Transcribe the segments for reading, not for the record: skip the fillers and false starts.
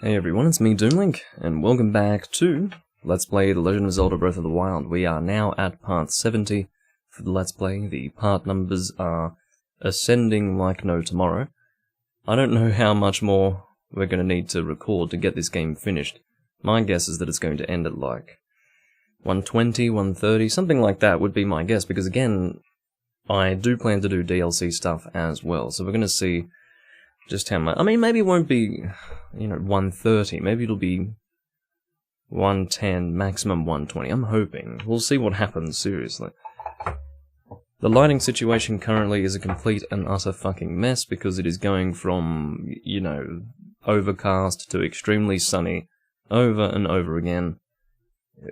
Hey everyone, it's me, Doomlink, and welcome back to Let's Play The Legend of Zelda Breath of the Wild. We are now at part 70 for the Let's Play. The part numbers are ascending like no tomorrow. I don't know how much more we're going to need to record to get this game finished. My guess is that it's going to end at like 120, 130, something like that would be my guess, because again, I do plan to do DLC stuff as well, so we're going to see just how much. I mean, maybe it won't be, 130. Maybe it'll be 110, maximum 120. I'm hoping. We'll see what happens, seriously. The lighting situation currently is a complete and utter fucking mess because it is going from, overcast to extremely sunny over and over again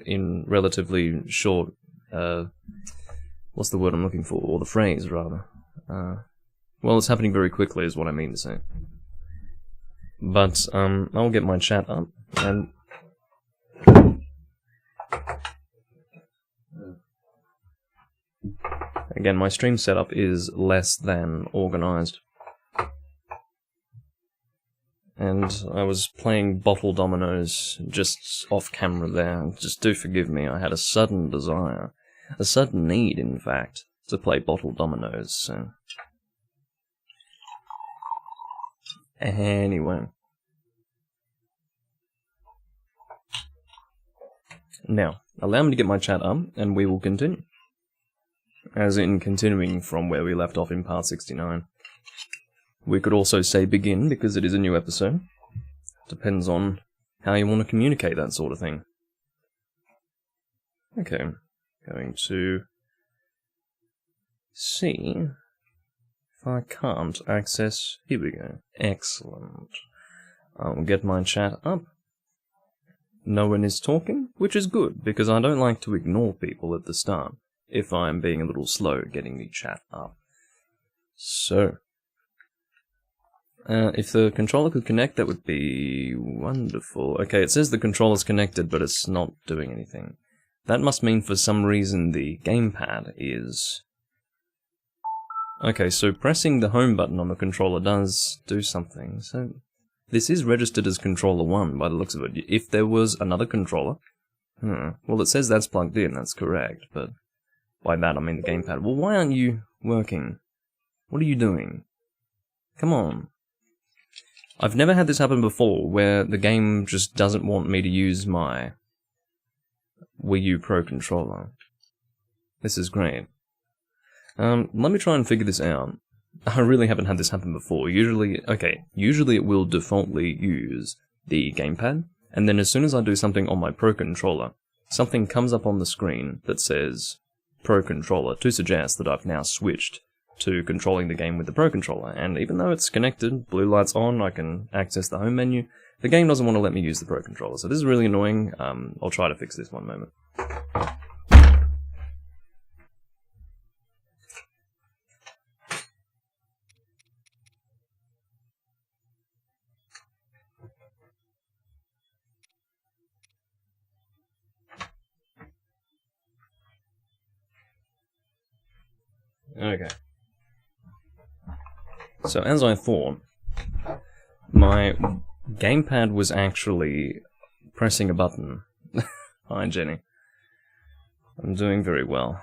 in relatively short, what's the word I'm looking for? Or the phrase, rather. Well, it's happening very quickly is what I mean to say. But, I'll get my chat up, and... Again, my stream setup is less than organized. And I was playing bottle dominoes just off camera there. Just do forgive me, I had a sudden desire, a sudden need, in fact, to play bottle dominoes, so... Anyway. Now, allow me to get my chat up, and we will continue. As in, continuing from where we left off in part 69. We could also say begin, because it is a new episode. Depends on how you want to communicate that sort of thing. Okay, going to see if I can't access. Here we go. Excellent. I'll get my chat up. No one is talking, which is good, because I don't like to ignore people at the start, if I'm being a little slow getting the chat up. So, if the controller could connect, that would be wonderful. Okay, it says the controller's connected, but it's not doing anything. That must mean for some reason the gamepad is... Okay, so pressing the home button on the controller does do something, so... This is registered as controller 1 by the looks of it. If there was another controller... Well, it says that's plugged in, that's correct, but... By that I mean the gamepad. Well, why aren't you working? What are you doing? Come on. I've never had this happen before, where the game just doesn't want me to use my Wii U Pro controller. This is great. Let me try and figure this out. I really haven't had this happen before. Usually it will defaultly use the gamepad, and then as soon as I do something on my Pro controller, something comes up on the screen that says Pro controller to suggest that I've now switched to controlling the game with the Pro controller, and even though it's connected, blue light's on, I can access the home menu, the game doesn't want to let me use the Pro controller, so this is really annoying. I'll try to fix this one moment. Okay. So as I thought, my gamepad was actually pressing a button. Hi, Jenny. I'm doing very well.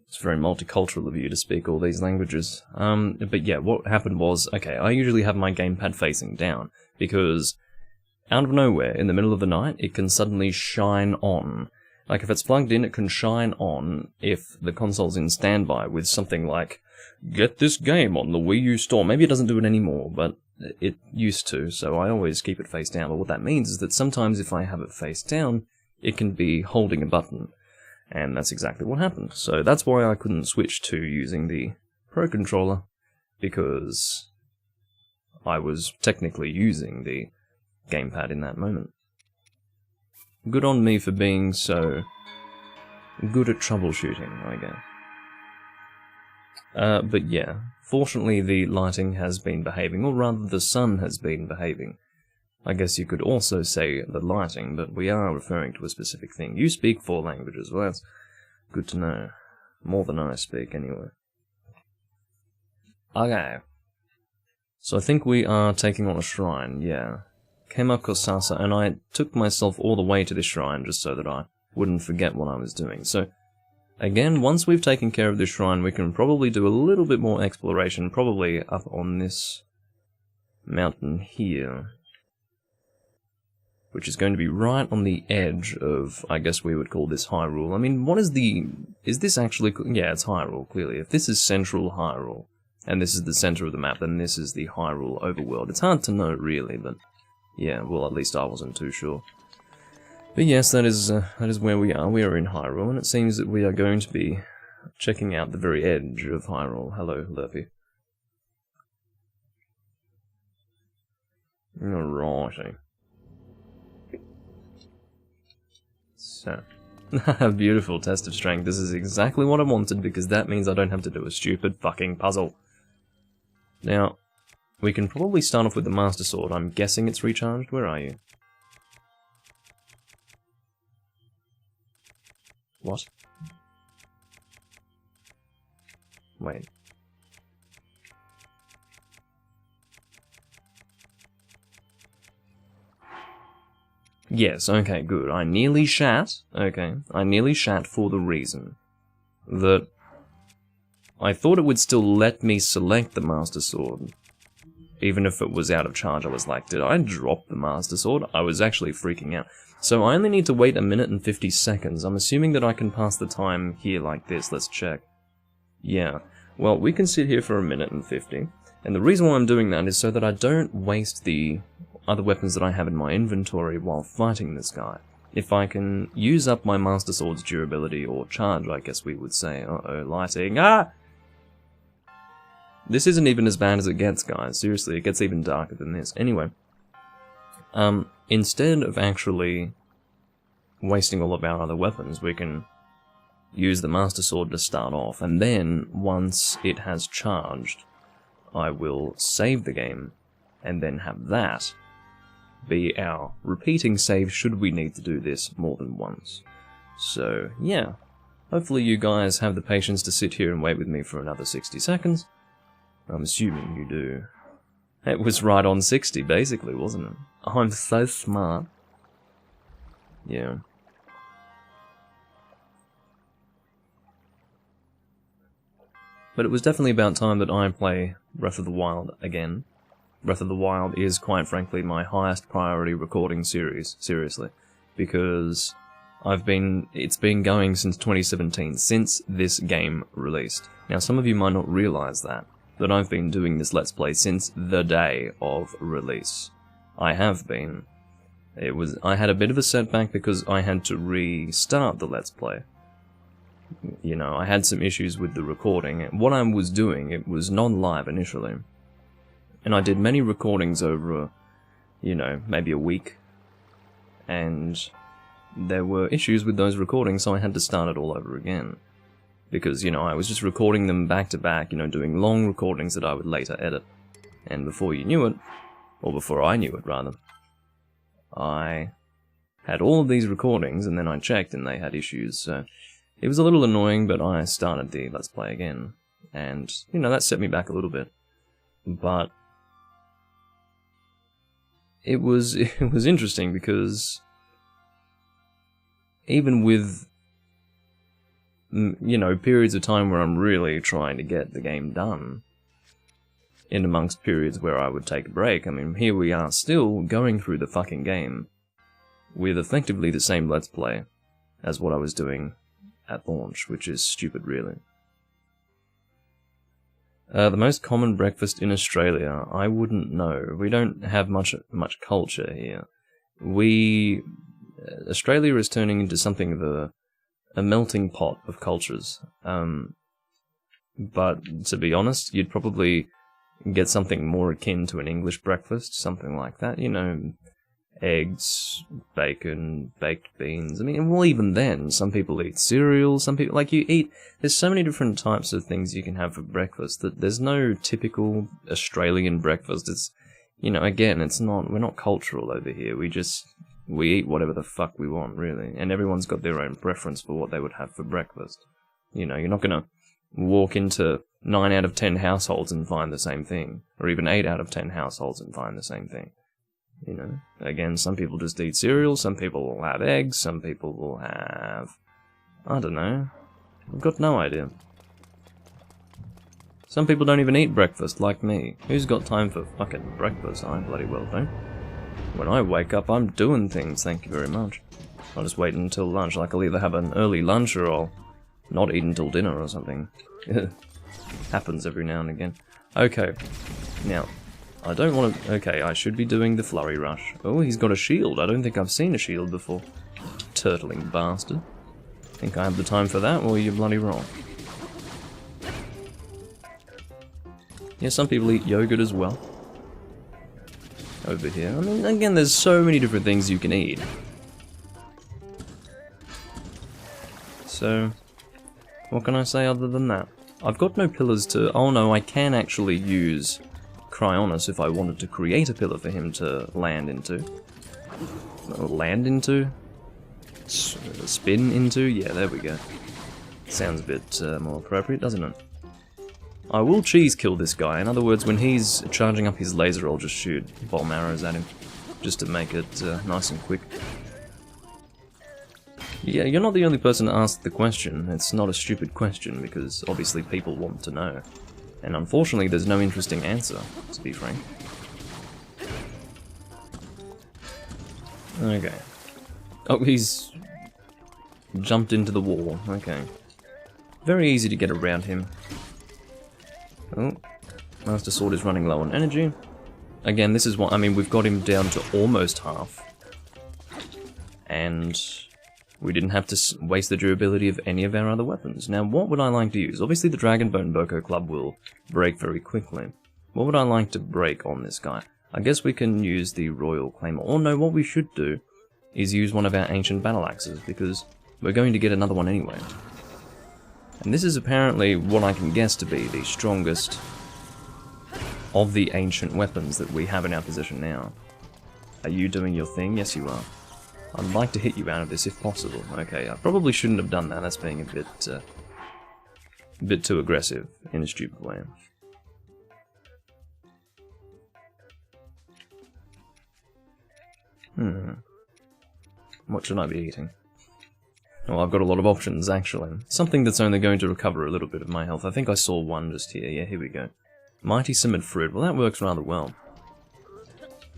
It's very multicultural of you to speak all these languages. But yeah, what happened was, okay, I usually have my gamepad facing down, because out of nowhere, in the middle of the night, it can suddenly shine on. Like, if it's plugged in, it can shine on if the console's in standby with something like, get this game on the Wii U store. Maybe it doesn't do it anymore, but it used to, so I always keep it face down. But what that means is that sometimes if I have it face down, it can be holding a button. And that's exactly what happened. So that's why I couldn't switch to using the Pro controller, because I was technically using the gamepad in that moment. Good on me for being so good at troubleshooting, I guess. But yeah, fortunately the lighting has been behaving, or rather the sun has been behaving. I guess you could also say the lighting, but we are referring to a specific thing. You speak 4 languages, well that's good to know. More than I speak, anyway. Okay. So I think we are taking on a shrine, yeah. Kema Kossasa, and I took myself all the way to this shrine just so that I wouldn't forget what I was doing. So, again, once we've taken care of this shrine, we can probably do a little bit more exploration, probably up on this mountain here. Which is going to be right on the edge of, I guess we would call this Hyrule. I mean, what is the... is this actually... yeah, it's Hyrule, clearly. If this is Central Hyrule, and this is the center of the map, then this is the Hyrule overworld. It's hard to know, really, but... yeah, well, at least I wasn't too sure. But yes, that is where we are. We are in Hyrule, and it seems that we are going to be checking out the very edge of Hyrule. Hello, Lurpy. Alrighty. So, beautiful test of strength. This is exactly what I wanted, because that means I don't have to do a stupid fucking puzzle. Now, we can probably start off with the Master Sword. I'm guessing it's recharged. Where are you? What? Wait. Yes, okay, good. I nearly shat. Okay, I nearly shat for the reason that I thought it would still let me select the Master Sword. Even if it was out of charge, I was like, did I drop the Master Sword? I was actually freaking out. So I only need to wait 1 minute and 50 seconds. I'm assuming that I can pass the time here like this. Let's check. Yeah. Well, we can sit here for 1 minute and 50. And the reason why I'm doing that is so that I don't waste the other weapons that I have in my inventory while fighting this guy. If I can use up my Master Sword's durability, or charge, I guess we would say. Uh-oh, lighting. Ah! This isn't even as bad as it gets, guys. Seriously, it gets even darker than this. Anyway, instead of actually wasting all of our other weapons, we can use the Master Sword to start off, and then, once it has charged, I will save the game, and then have that be our repeating save should we need to do this more than once. So, yeah. Hopefully you guys have the patience to sit here and wait with me for another 60 seconds. I'm assuming you do. It was right on 60, basically, wasn't it? I'm so smart. Yeah. But it was definitely about time that I play Breath of the Wild again. Breath of the Wild is, quite frankly, my highest priority recording series, seriously. Because it's been going since 2017, since this game released. Now, some of you might not realize that I've been doing this Let's Play since the day of release. I have been. I had a bit of a setback because I had to restart the Let's Play. You know, I had some issues with the recording. What I was doing, it was non-live initially. And I did many recordings over, you know, maybe a week. And there were issues with those recordings, so I had to start it all over again. Because, you know, I was just recording them back to back, you know, doing long recordings that I would later edit. And before you knew it, or before I knew it, rather, I had all of these recordings, and then I checked and they had issues, so it was a little annoying, but I started the Let's Play again. And, you know, that set me back a little bit. But it was interesting because even with, you know, periods of time where I'm really trying to get the game done, in amongst periods where I would take a break, I mean, here we are still going through the fucking game with effectively the same Let's Play as what I was doing at launch, which is stupid, really. The most common breakfast in Australia, I wouldn't know. We don't have much culture here. Australia is turning into something of a melting pot of cultures. But to be honest, you'd probably get something more akin to an English breakfast, something like that. You know, eggs, bacon, baked beans. I mean, well, even then, some people eat cereal, some people, like, there's so many different types of things you can have for breakfast that there's no typical Australian breakfast. It's, you know, again, we're not cultural over here. We eat whatever the fuck we want, really. And everyone's got their own preference for what they would have for breakfast. You know, you're not gonna walk into 9 out of 10 households and find the same thing. Or even 8 out of 10 households and find the same thing. You know, again, some people just eat cereal, some people will have eggs, some people will have... I don't know. I've got no idea. Some people don't even eat breakfast, like me. Who's got time for fucking breakfast? I bloody well don't. When I wake up, I'm doing things, thank you very much. I'll just wait until lunch, like I'll either have an early lunch or I'll not eat until dinner or something. Happens every now and again. Okay, now... I don't want to... Okay, I should be doing the flurry rush. Oh, he's got a shield. I don't think I've seen a shield before. Turtling bastard. Think I have the time for that, or you're bloody wrong. Yeah, some people eat yogurt as well. Over here. I mean, again, there's so many different things you can eat. So, what can I say other than that? I've got no pillars to... Oh no, I can actually use... Cryonis if I wanted to create a pillar for him to land into. Land into? Spin into? Yeah, there we go. Sounds a bit more appropriate, doesn't it? I will cheese kill this guy. In other words, when he's charging up his laser, I'll just shoot bomb arrows at him. Just to make it nice and quick. Yeah, you're not the only person to ask the question. It's not a stupid question, because obviously people want to know. And unfortunately, there's no interesting answer, to be frank. Okay. Oh, he's jumped into the wall. Okay. Very easy to get around him. Oh, Master Sword is running low on energy. Again, this is what... I mean, we've got him down to almost half. And... we didn't have to waste the durability of any of our other weapons. Now, what would I like to use? Obviously, the Dragonbone Boko Club will break very quickly. What would I like to break on this guy? I guess we can use the Royal Claymore. Or no, what we should do is use one of our Ancient Battle Axes, because we're going to get another one anyway. And this is apparently what I can guess to be the strongest of the ancient weapons that we have in our possession now. Are you doing your thing? Yes, you are. I'd like to hit you out of this if possible. Okay, I probably shouldn't have done that. That's being a bit too aggressive in a stupid way. What should I be eating? Well, I've got a lot of options, actually. Something that's only going to recover a little bit of my health. I think I saw one just here. Yeah, here we go. Mighty Simmered Fruit. Well, that works rather well.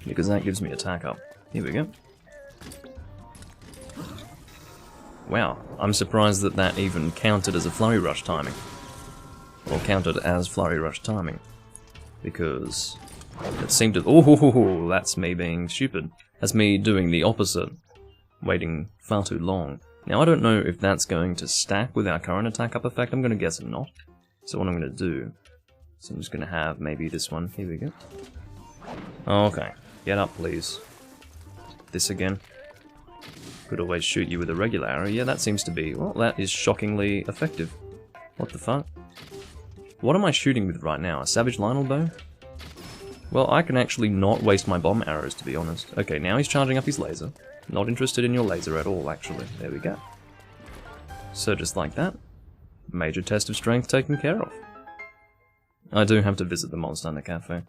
Because that gives me attack up. Here we go. Wow, I'm surprised that that even counted as a Flurry Rush timing. Or counted as Flurry Rush timing. Because it seemed to... Oh, that's me being stupid. That's me doing the opposite. Waiting far too long. Now, I don't know if that's going to stack with our current attack up effect. I'm going to guess not. So what I'm going to do... So I'm just going to have maybe this one. Here we go. Okay, get up, please. This again. Could always shoot you with a regular arrow. Yeah, that seems to be... Well, that is shockingly effective. What the fuck? What am I shooting with right now? A Savage Lionel bow? Well, I can actually not waste my bomb arrows, to be honest. Okay, now he's charging up his laser. Not interested in your laser at all, actually. There we go. So just like that. Major test of strength taken care of. I do have to visit the Monster Hunter Cafe.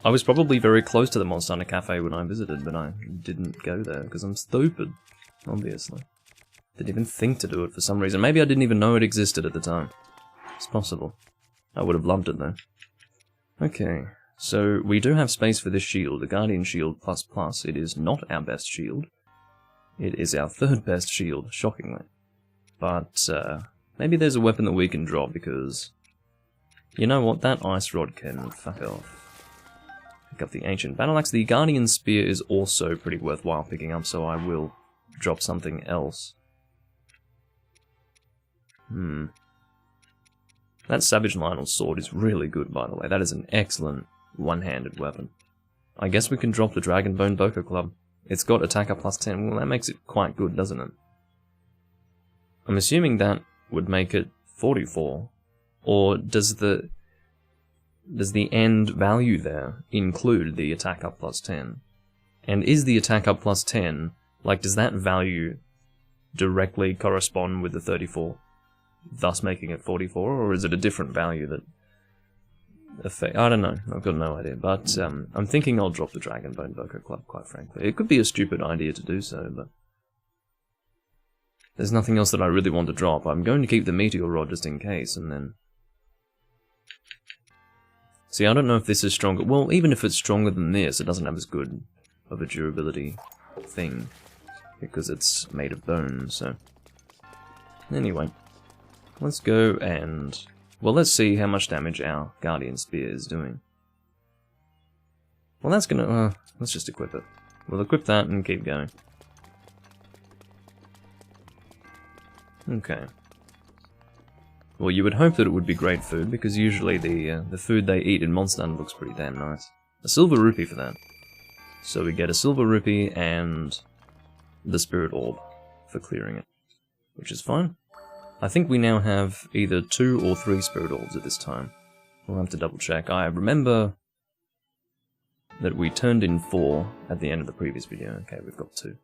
I was probably very close to the Monster Hunter Cafe when I visited, but I didn't go there, because I'm stupid. Obviously. Didn't even think to do it for some reason. Maybe I didn't even know it existed at the time. It's possible. I would have loved it though. Okay, so we do have space for this shield, the Guardian Shield ++. It is not our best shield. It is our third best shield, shockingly. But, maybe there's a weapon that we can drop, because... You know what, that Ice Rod can fuck off. Pick up the Ancient Battle Axe. The Guardian Spear is also pretty worthwhile picking up, so I will drop something else. That Savage Lionel sword is really good, by the way. That is an excellent one-handed weapon. I guess we can drop the Dragonbone Boko Club. It's got attacker +10. Well, that makes it quite good, doesn't it? I'm assuming that would make it 44. Or does the end value there include the attack up +10? And is the attack up +10, like, does that value directly correspond with the 34? thus making it 44, or is it a different value that affect? I don't know, I've got no idea, but I'm thinking I'll drop the Dragonbone Burger Club, quite frankly. It could be a stupid idea to do so, but there's nothing else that I really want to drop. I'm going to keep the Meteor Rod just in case, and then... See, I don't know if this is stronger. Well, even if it's stronger than this, it doesn't have as good of a durability thing, because it's made of bone, so... Anyway, let's go and... Well, let's see how much damage our Guardian Spear is doing. Well, that's gonna... let's just equip it. We'll equip that and keep going. Okay. Well, you would hope that it would be great food, because usually the food they eat in Monster Hunter looks pretty damn nice. A silver rupee for that. So we get a silver rupee and the spirit orb for clearing it, which is fine. I think we now have either 2 or 3 spirit orbs at this time. We'll have to double check. I remember that we turned in 4 at the end of the previous video. Okay, we've got 2.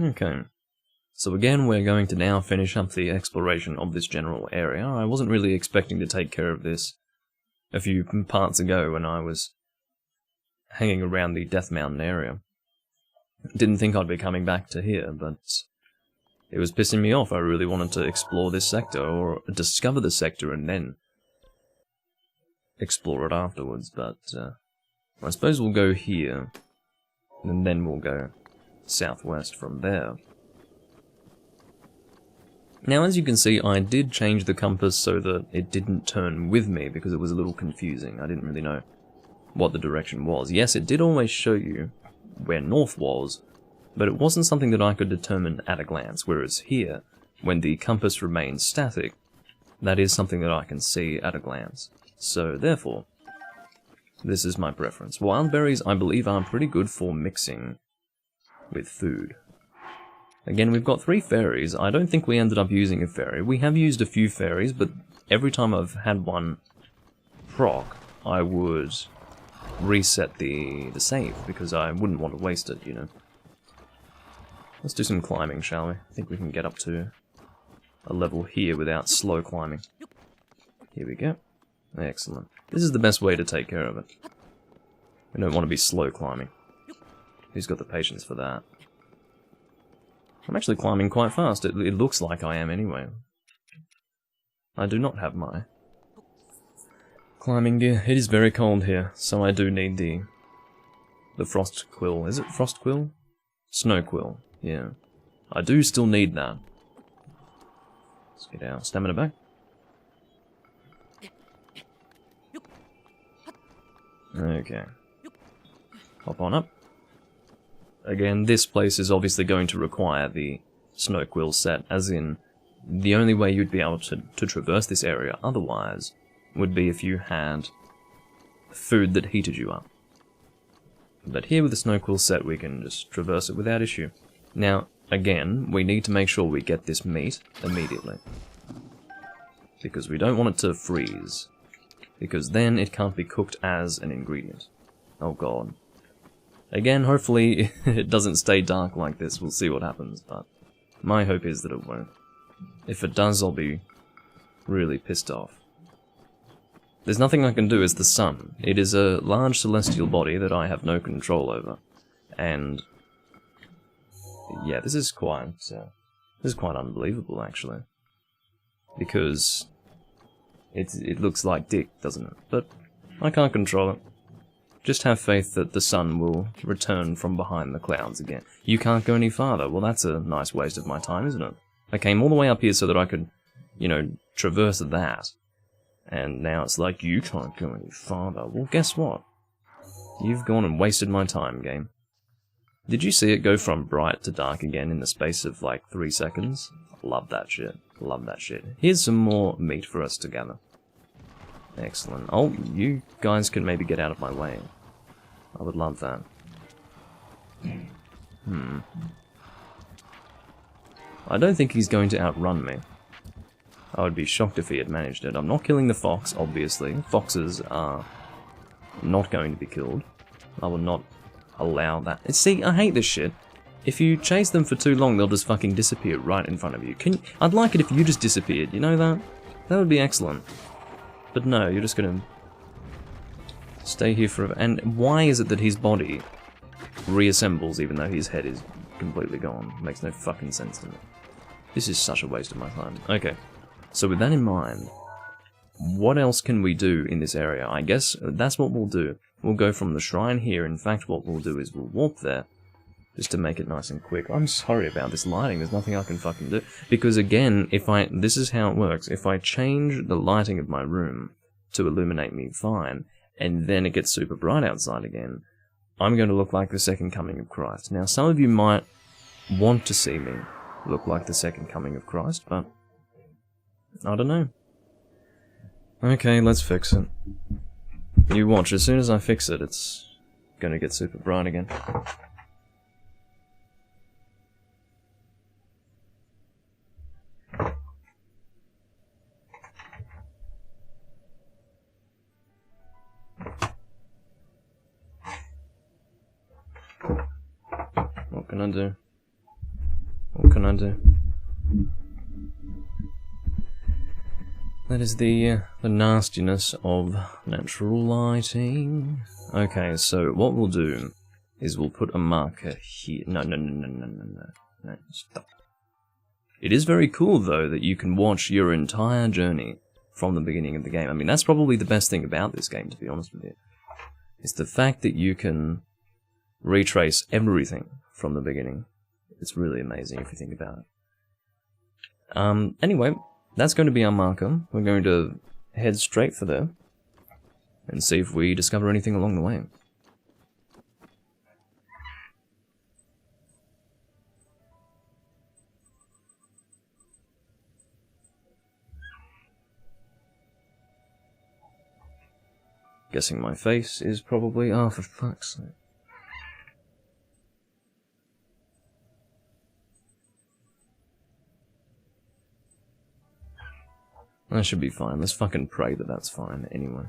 Okay, so again we're going to now finish up the exploration of this general area. I wasn't really expecting to take care of this a few parts ago when I was hanging around the Death Mountain area. Didn't think I'd be coming back to here, but it was pissing me off. I really wanted to explore this sector, or discover the sector and then explore it afterwards, but I suppose we'll go here, and then we'll go southwest from there. Now, as you can see, I did change the compass so that it didn't turn with me, because it was a little confusing. I didn't really know what the direction was. Yes, it did always show you where north was, but it wasn't something that I could determine at a glance, whereas here, when the compass remains static, that is something that I can see at a glance. So, therefore, this is my preference. Wild berries, I believe, are pretty good for mixing with food. Again, we've got 3 fairies. I don't think we ended up using a fairy. We have used a few fairies, but every time I've had one proc, I would reset the save, because I wouldn't want to waste it, you know. Let's do some climbing, shall we? I think we can get up to a level here without slow climbing. Here we go. Excellent. This is the best way to take care of it. We don't want to be slow climbing. Who's got the patience for that? I'm actually climbing quite fast. It looks like I am anyway. I do not have my climbing gear. It is very cold here, so I do need the frost quill. Is it frost quill? Snow quill, yeah. I do still need that. Let's get our stamina back. Okay. Hop on up. Again, this place is obviously going to require the snow quill set, as in, the only way you'd be able to traverse this area otherwise would be if you had food that heated you up. But here with the snow quill set, we can just traverse it without issue. Now, again, we need to make sure we get this meat immediately, because we don't want it to freeze, because then it can't be cooked as an ingredient. Oh god. Again, hopefully it doesn't stay dark like this. We'll see what happens, but my hope is that it won't. If it does, I'll be really pissed off. There's nothing I can do as the sun. It is a large celestial body that I have no control over. And yeah, this is quite unbelievable, actually. Because it looks like dick, doesn't it? But I can't control it. Just have faith that the sun will return from behind the clouds again. You can't go any farther. Well, that's a nice waste of my time, isn't it? I came all the way up here so that I could, you know, traverse that. And now it's like, you can't go any farther. Well, guess what? You've gone and wasted my time, game. Did you see it go from bright to dark again in the space of, like, 3 seconds? Love that shit. Love that shit. Here's some more meat for us to gather. Excellent. Oh, you guys can maybe get out of my way. I would love that. I don't think he's going to outrun me. I would be shocked if he had managed it. I'm not killing the fox, obviously. Foxes are not going to be killed. I will not allow that. See, I hate this shit. If you chase them for too long, they'll just fucking disappear right in front of you. I'd like it if you just disappeared, you know that? That would be excellent. But no, you're just gonna stay here forever. And why is it that his body reassembles even though his head is completely gone? Makes no fucking sense to me. This is such a waste of my time. Okay, so with that in mind, what else can we do in this area? I guess that's what we'll do. We'll go from the shrine here. In fact, what we'll do is we'll warp there, just to make it nice and quick. I'm sorry about this lighting, there's nothing I can fucking do. Because again, this is how it works. If I change the lighting of my room to illuminate me fine, and then it gets super bright outside again, I'm going to look like the second coming of Christ. Now, some of you might want to see me look like the second coming of Christ, but I don't know. Okay, let's fix it. You watch, as soon as I fix it, it's gonna get super bright again. What can I do? What can I do? That is the nastiness of natural lighting. Okay, so what we'll do is we'll put a marker here. No, stop. It is very cool, though, that you can watch your entire journey from the beginning of the game. I mean, that's probably the best thing about this game, to be honest with you. It's the fact that you can retrace everything from the beginning. It's really amazing if you think about it. Anyway, that's going to be our marker. We're going to head straight for there and see if we discover anything along the way. Guessing my face is probably... oh, for fuck's sake. That should be fine. Let's fucking pray that that's fine anyway.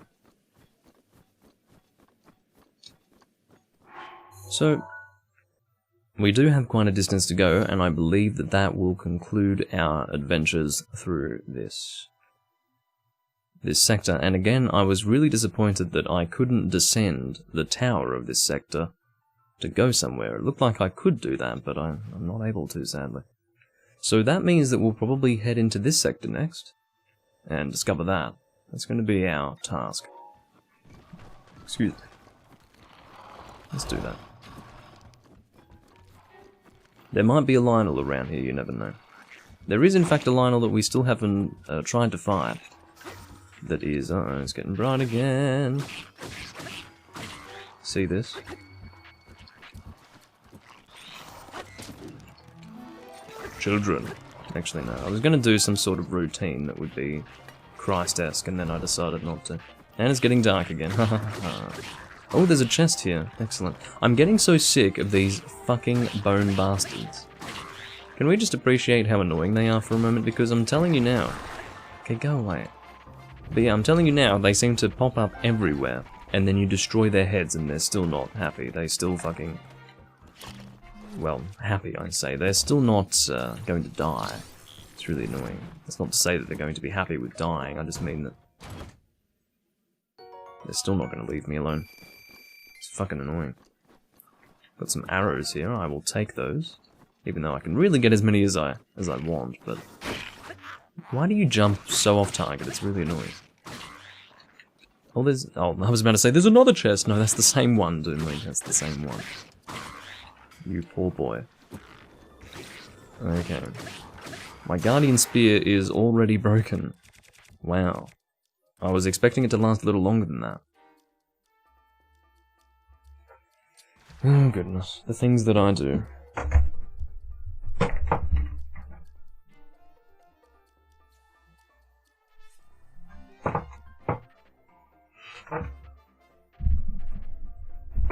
So, we do have quite a distance to go, and I believe that that will conclude our adventures through this sector. And again, I was really disappointed that I couldn't descend the tower of this sector to go somewhere. It looked like I could do that, but I'm not able to, sadly. So that means that we'll probably head into this sector next and discover that. That's going to be our task. Excuse me. Let's do that. There might be a Lionel around here, you never know. There is in fact a Lionel that we still haven't tried to find. That is... uh-oh, it's getting bright again. See this? Children. Actually, no. I was going to do some sort of routine that would be Christ-esque, and then I decided not to. And it's getting dark again. Oh, there's a chest here. Excellent. I'm getting so sick of these fucking bone bastards. Can we just appreciate how annoying they are for a moment? Because I'm telling you now... okay, go away. But yeah, I'm telling you now, they seem to pop up everywhere, and then you destroy their heads and they're still not happy. They still fucking... well, happy, I'd say. They're still not going to die. It's really annoying. That's not to say that they're going to be happy with dying, I just mean that they're still not going to leave me alone. It's fucking annoying. Got some arrows here, I will take those. Even though I can really get as many as I want, but... why do you jump so off target? It's really annoying. Oh, there's... oh, I was about to say, there's another chest! No, that's the same one, Doomley. That's the same one. You poor boy. Okay. My Guardian Spear is already broken. Wow. I was expecting it to last a little longer than that. Oh goodness. The things that I do.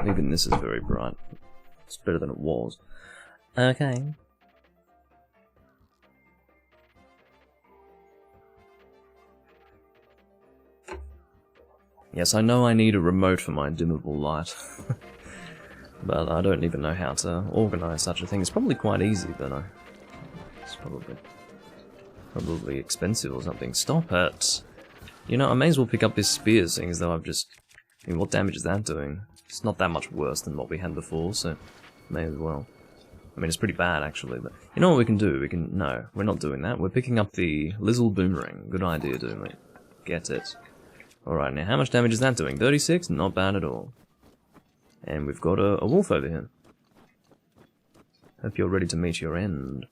Even this is very bright. It's better than it was. Okay. Yes, I know I need a remote for my dimmable light. But I don't even know how to organise such a thing. It's probably quite easy, but it's probably expensive or something. Stop it! You know, I may as well pick up this spear, seeing as though I've just... I mean, what damage is that doing? It's not that much worse than what we had before, so may as well. I mean, it's pretty bad, actually, but... You know what we can do? We can... No, we're not doing that. We're picking up the Lizzle Boomerang. Good idea, Doomly. Get it. Alright, now how much damage is that doing? 36? Not bad at all. And we've got a wolf over here. Hope you're ready to meet your end.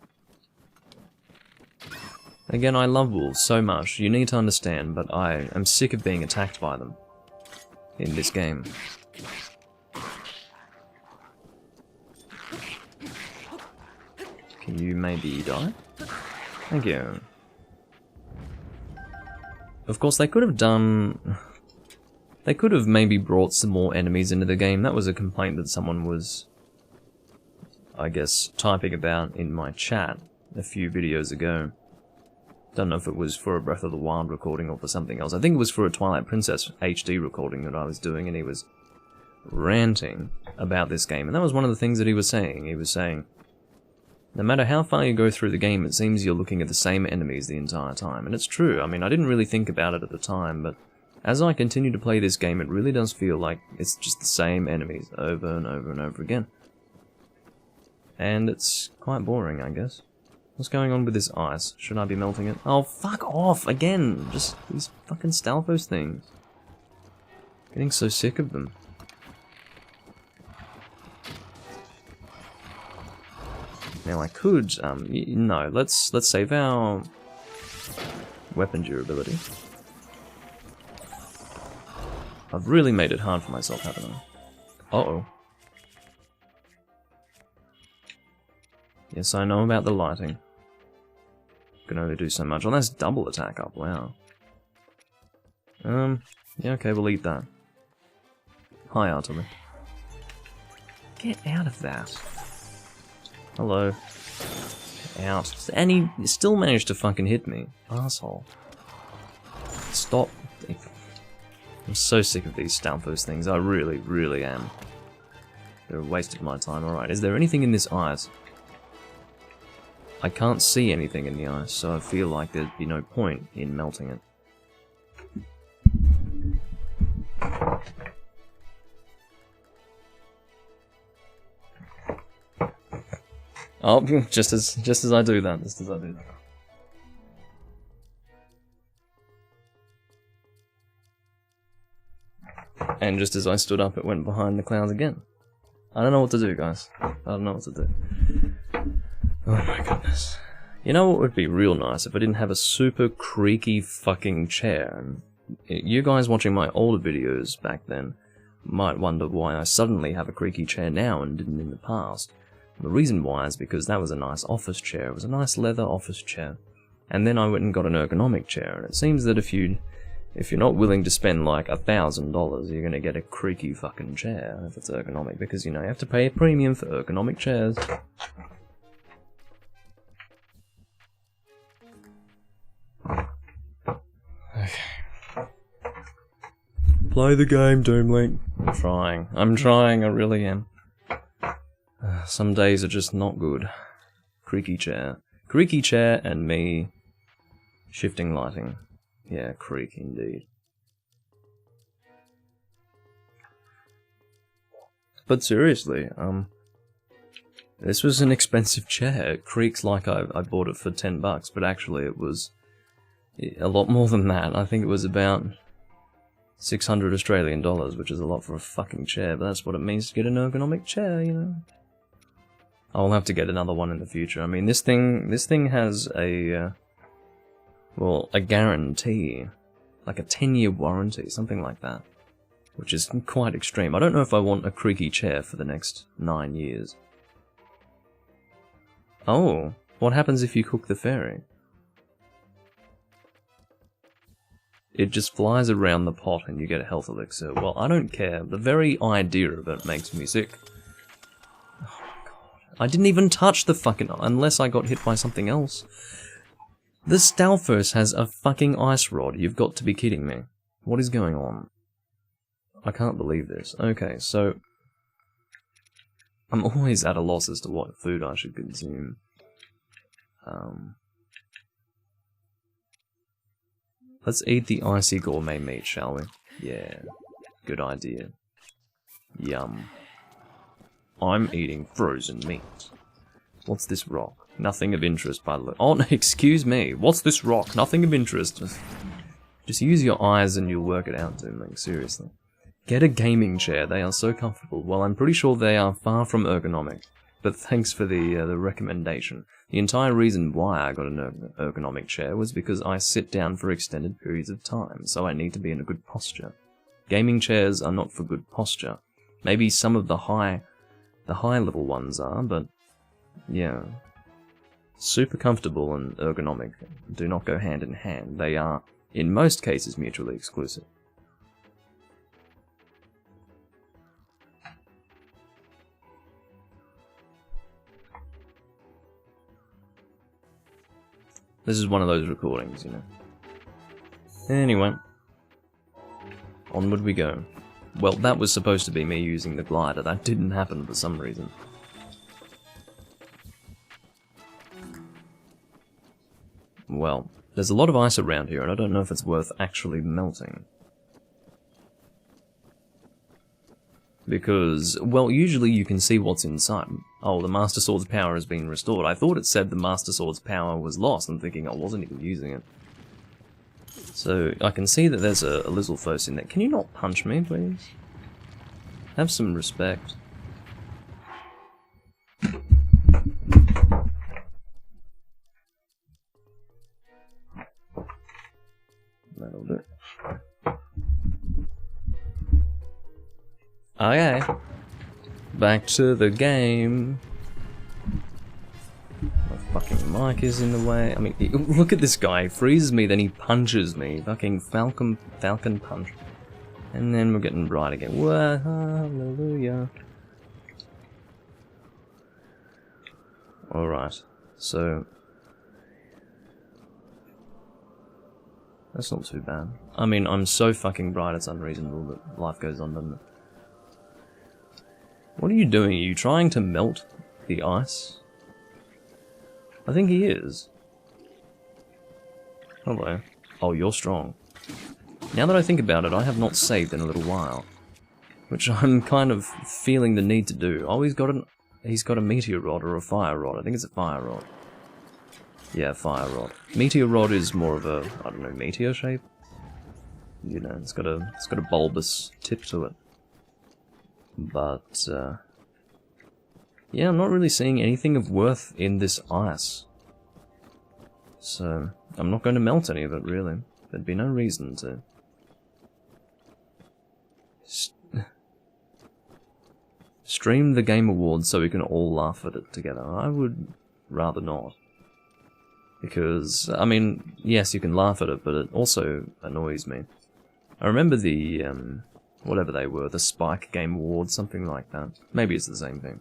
Again, I love wolves so much. You need to understand, but I am sick of being attacked by them in this game. Can you maybe die? Thank you. Of course, they could have done... They could have maybe brought some more enemies into the game. That was a complaint that someone was, I guess, typing about in my chat a few videos ago. Don't know if it was for a Breath of the Wild recording or for something else. I think it was for a Twilight Princess HD recording that I was doing, and he was ranting about this game. And that was one of the things that he was saying. He was saying, no matter how far you go through the game, it seems you're looking at the same enemies the entire time. And it's true. I mean, I didn't really think about it at the time, but as I continue to play this game, it really does feel like it's just the same enemies over and over and over again. And it's quite boring, I guess. What's going on with this ice? Should I be melting it? Oh, fuck off! Again! Just these fucking Stalfos things. Getting so sick of them. Now I could, no, let's save our weapon durability. I've really made it hard for myself, haven't I? Uh-oh. Yes, I know about the lighting. Can only do so much. Oh, that's double attack up, wow. Yeah, okay, we'll eat that. Hi, Artemis. Get out of that. Hello. Get out. And he still managed to fucking hit me. Asshole. Stop. I'm so sick of these Stalfos things. I really, really am. They're a waste of my time. Alright, is there anything in this ice? I can't see anything in the ice, so I feel like there'd be no point in melting it. Oh, just as I do that, And just as I stood up, it went behind the clouds again. I don't know what to do, guys. I don't know what to do. Oh my goodness. You know what would be real nice if I didn't have a super creaky fucking chair? And you guys watching my older videos back then might wonder why I suddenly have a creaky chair now and didn't in the past. The reason why is because that was a nice office chair. It was a nice leather office chair. And then I went and got an ergonomic chair, and it seems that if you're not willing to spend like $1,000, you're gonna get a creaky fucking chair if it's ergonomic, because you know you have to pay a premium for ergonomic chairs. Okay. Play the game, Doomlink. I'm trying, I really am. Some days are just not good. Creaky chair. Creaky chair and me shifting lighting. Yeah, creak indeed. But seriously, this was an expensive chair. It creaks like I bought it for $10, but actually it was a lot more than that. I think it was about 600 Australian dollars, which is a lot for a fucking chair, but that's what it means to get an ergonomic chair, you know. I'll have to get another one in the future. I mean, this thing has a, well, a guarantee, like a 10-year warranty, something like that, which is quite extreme. I don't know if I want a creaky chair for the next 9 years. Oh, what happens if you cook the fairy? It just flies around the pot and you get a health elixir. Well, I don't care. The very idea of it makes me sick. Oh my god. I didn't even touch the fucking... unless I got hit by something else. The Stalfos has a fucking ice rod. You've got to be kidding me. What is going on? I can't believe this. Okay, so... I'm always at a loss as to what food I should consume. Let's eat the icy gourmet meat, shall we? Yeah, good idea. Yum. I'm eating frozen meat. What's this rock? Nothing of interest by the look. Oh, no, excuse me. What's this rock? Nothing of interest. Just use your eyes and you'll work it out, dude. Like, seriously. Get a gaming chair. They are so comfortable. Well, I'm pretty sure they are far from ergonomic. But thanks for the recommendation. The entire reason why I got an ergonomic chair was because I sit down for extended periods of time, so I need to be in a good posture. Gaming chairs are not for good posture. Maybe some of the high level ones are, but yeah. Super comfortable and ergonomic do not go hand in hand. They are, in most cases, mutually exclusive. This is one of those recordings, you know. Anyway. Onward we go. Well, that was supposed to be me using the glider. That didn't happen for some reason. Well, there's a lot of ice around here, and I don't know if it's worth actually melting. Because, well, usually you can see what's inside. Oh, the Master Sword's power has been restored. I thought it said the Master Sword's power was lost. I'm thinking I wasn't even using it. So, I can see that there's a Lizalfos in there. Can you not punch me, please? Have some respect. That'll do. Okay. Back to the game. My fucking mic is in the way. I mean, look at this guy. He freezes me, then he punches me. Fucking falcon punch. And then we're getting bright again. Whoa, hallelujah. Alright. So... that's not too bad. I mean, I'm so fucking bright it's unreasonable that life goes on, doesn't it? What are you doing? Are you trying to melt the ice? I think he is. Hello. Oh, you're strong. Now that I think about it, I have not saved in a little while. Which I'm kind of feeling the need to do. Oh, he's got a meteor rod or a fire rod. I think it's a fire rod. Yeah, fire rod. Meteor rod is more of a, I don't know, meteor shape? You know, it's got a bulbous tip to it. But, yeah, I'm not really seeing anything of worth in this ice. So, I'm not going to melt any of it, really. There'd be no reason to. Stream the Game Awards so we can all laugh at it together. I would rather not. Because, I mean, yes, you can laugh at it, but it also annoys me. I remember the, whatever they were, the Spike Game Awards, something like that. Maybe it's the same thing.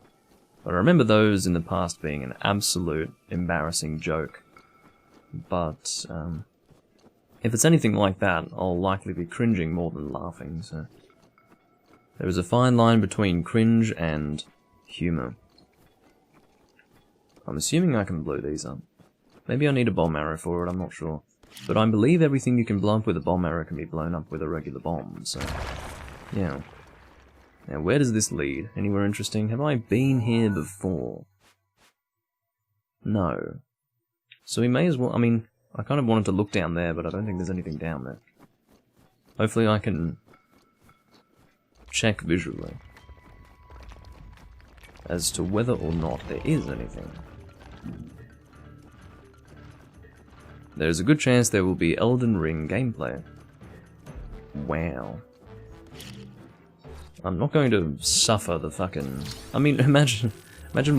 But I remember those in the past being an absolute embarrassing joke. But, if it's anything like that, I'll likely be cringing more than laughing, so... there is a fine line between cringe and humour. I'm assuming I can blow these up. Maybe I need a bomb arrow for it, I'm not sure. But I believe everything you can blow up with a bomb arrow can be blown up with a regular bomb, so... yeah. Now, where does this lead? Anywhere interesting? Have I been here before? No. So we may as well... I mean, I kind of wanted to look down there, but I don't think there's anything down there. Hopefully I can... check visually as to whether or not there is anything. There's a good chance there will be Elden Ring gameplay. Wow. I'm not going to suffer the fucking... I mean, imagine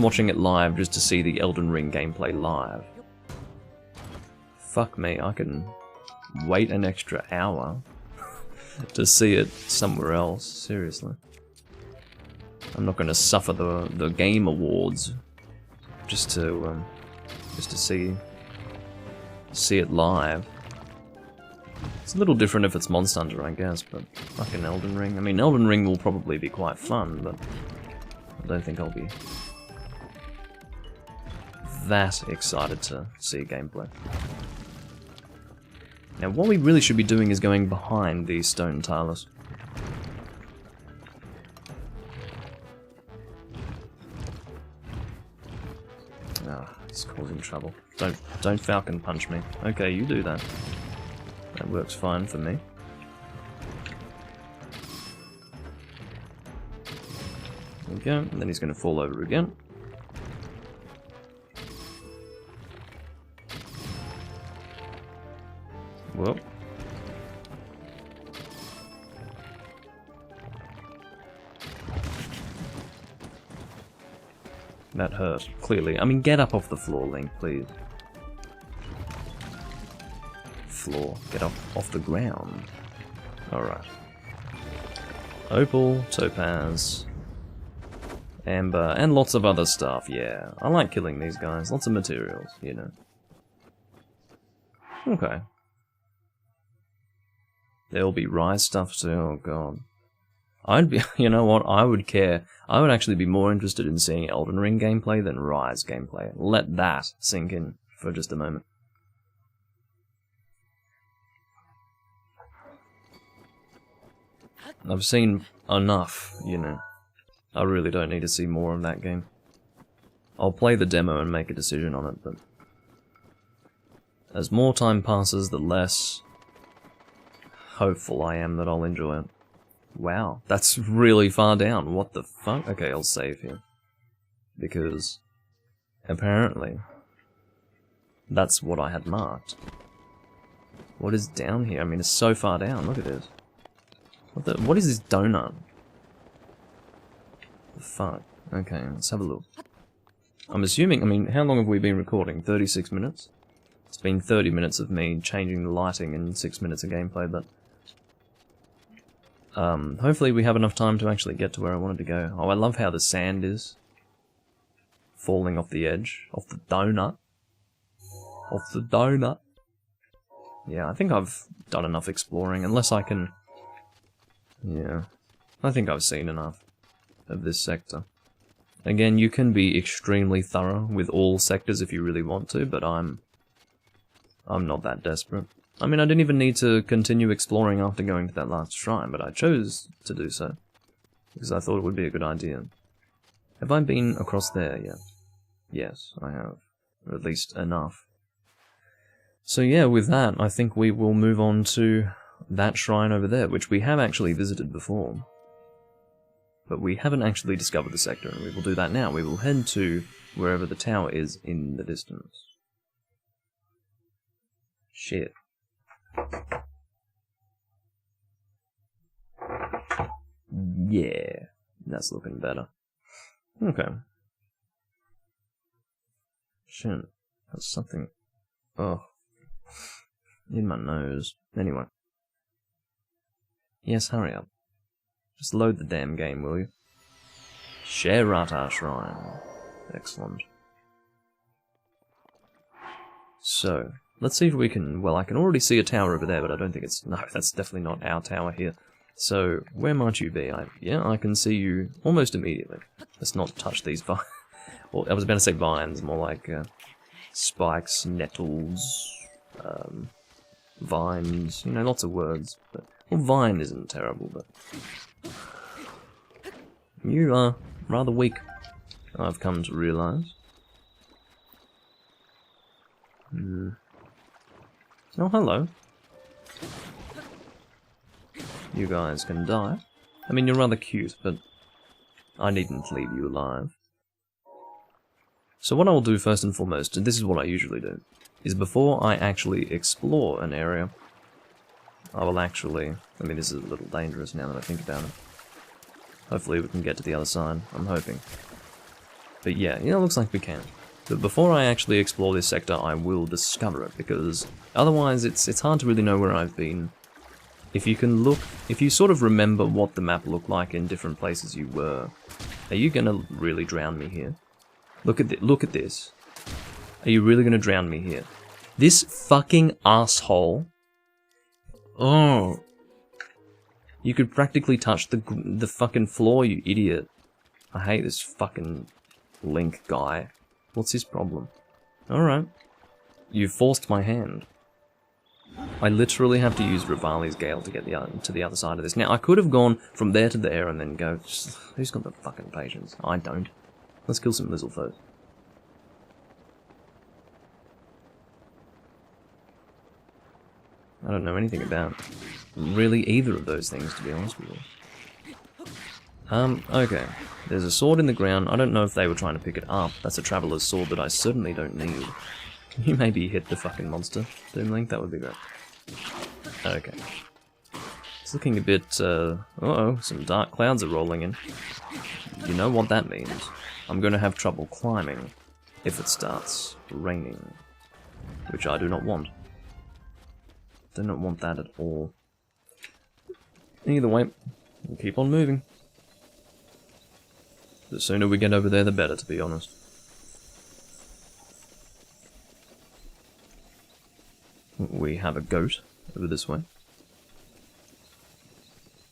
watching it live just to see the Elden Ring gameplay live. Fuck me, I can wait an extra hour to see it somewhere else, seriously. I'm not going to suffer the Game Awards just to see it live. It's a little different if it's Monster Hunter, I guess, but fucking Elden Ring. I mean, Elden Ring will probably be quite fun, but I don't think I'll be that excited to see gameplay. Now, what we really should be doing is going behind these stone tilers. Ah, it's causing trouble. Don't falcon punch me. Okay, you do that. That works fine for me. There we go, and then he's going to fall over again. Well. That hurt, clearly. I mean, get up off the floor, Link, please. Floor. Get up off the ground. Alright. Opal, topaz, amber, and lots of other stuff, yeah. I like killing these guys. Lots of materials, you know. Okay. There'll be Rise stuff too, oh god. I'd be, you know what, I would care. I would actually be more interested in seeing Elden Ring gameplay than Rise gameplay. Let that sink in for just a moment. I've seen enough, you know. I really don't need to see more of that game. I'll play the demo and make a decision on it, but as more time passes, the less hopeful I am that I'll enjoy it. Wow, that's really far down. What the fuck? Okay, I'll save here. Because apparently that's what I had marked. What is down here? I mean, it's so far down. Look at this. What is this donut? The fuck? Okay, let's have a look. I'm assuming, I mean, how long have we been recording? 36 minutes? It's been 30 minutes of me changing the lighting and 6 minutes of gameplay, but hopefully we have enough time to actually get to where I wanted to go. Oh, I love how the sand is falling off the edge, off the donut. Off the donut. Yeah, I think I've done enough exploring, unless I can... Yeah, I think I've seen enough of this sector. Again, you can be extremely thorough with all sectors if you really want to, but I'm not that desperate. I mean, I didn't even need to continue exploring after going to that last shrine, but I chose to do so, because I thought it would be a good idea. Have I been across there yet? Yes, I have. Or at least enough. So yeah, with that, I think we will move on to that shrine over there, which we have actually visited before. But we haven't actually discovered the sector, and we will do that now. We will head to wherever the tower is in the distance. Shit. Yeah, that's looking better. Okay. Shit, that's something... Oh. In my nose. Anyway. Yes, hurry up. Just load the damn game, will you? Sherata Shrine. Excellent. So, let's see if we can... Well, I can already see a tower over there, but I don't think it's... No, that's definitely not our tower here. So, where might you be? Yeah, I can see you almost immediately. Let's not touch these vines. Well, I was about to say vines, more like spikes, nettles, vines, you know, lots of words. But, well, vine isn't terrible, but... You are rather weak, I've come to realise. Oh, hello. You guys can die. I mean, you're rather cute, but I needn't leave you alive. So what I will do first and foremost, and this is what I usually do, is before I actually explore an area, I will actually... I mean, this is a little dangerous now that I think about it. Hopefully we can get to the other side, I'm hoping. But yeah, it looks like we can. But before I actually explore this sector, I will discover it, because otherwise it's hard to really know where I've been. If you can look, if you sort of remember what the map looked like in different places you were, are you gonna really drown me here? Look at this. Are you really gonna drown me here? This fucking asshole. Oh. You could practically touch the fucking floor, you idiot. I hate this fucking Link guy. What's his problem? Alright. You forced my hand. I literally have to use Rivali's Gale to get to the other side of this. Now, I could have gone from there to there and then go... Who's got the fucking patience? I don't. Let's kill some Lizzle first. I don't know anything about really either of those things, to be honest with you. Okay. There's a sword in the ground. I don't know if they were trying to pick it up. That's a traveler's sword that I certainly don't need. Can you maybe hit the fucking monster, Doomlink? That would be great. Okay. It's looking a bit, uh-oh, some dark clouds are rolling in. You know what that means. I'm going to have trouble climbing if it starts raining. Which I do not want. Do not want that at all. Either way, we'll keep on moving. The sooner we get over there, the better, to be honest. We have a goat over this way,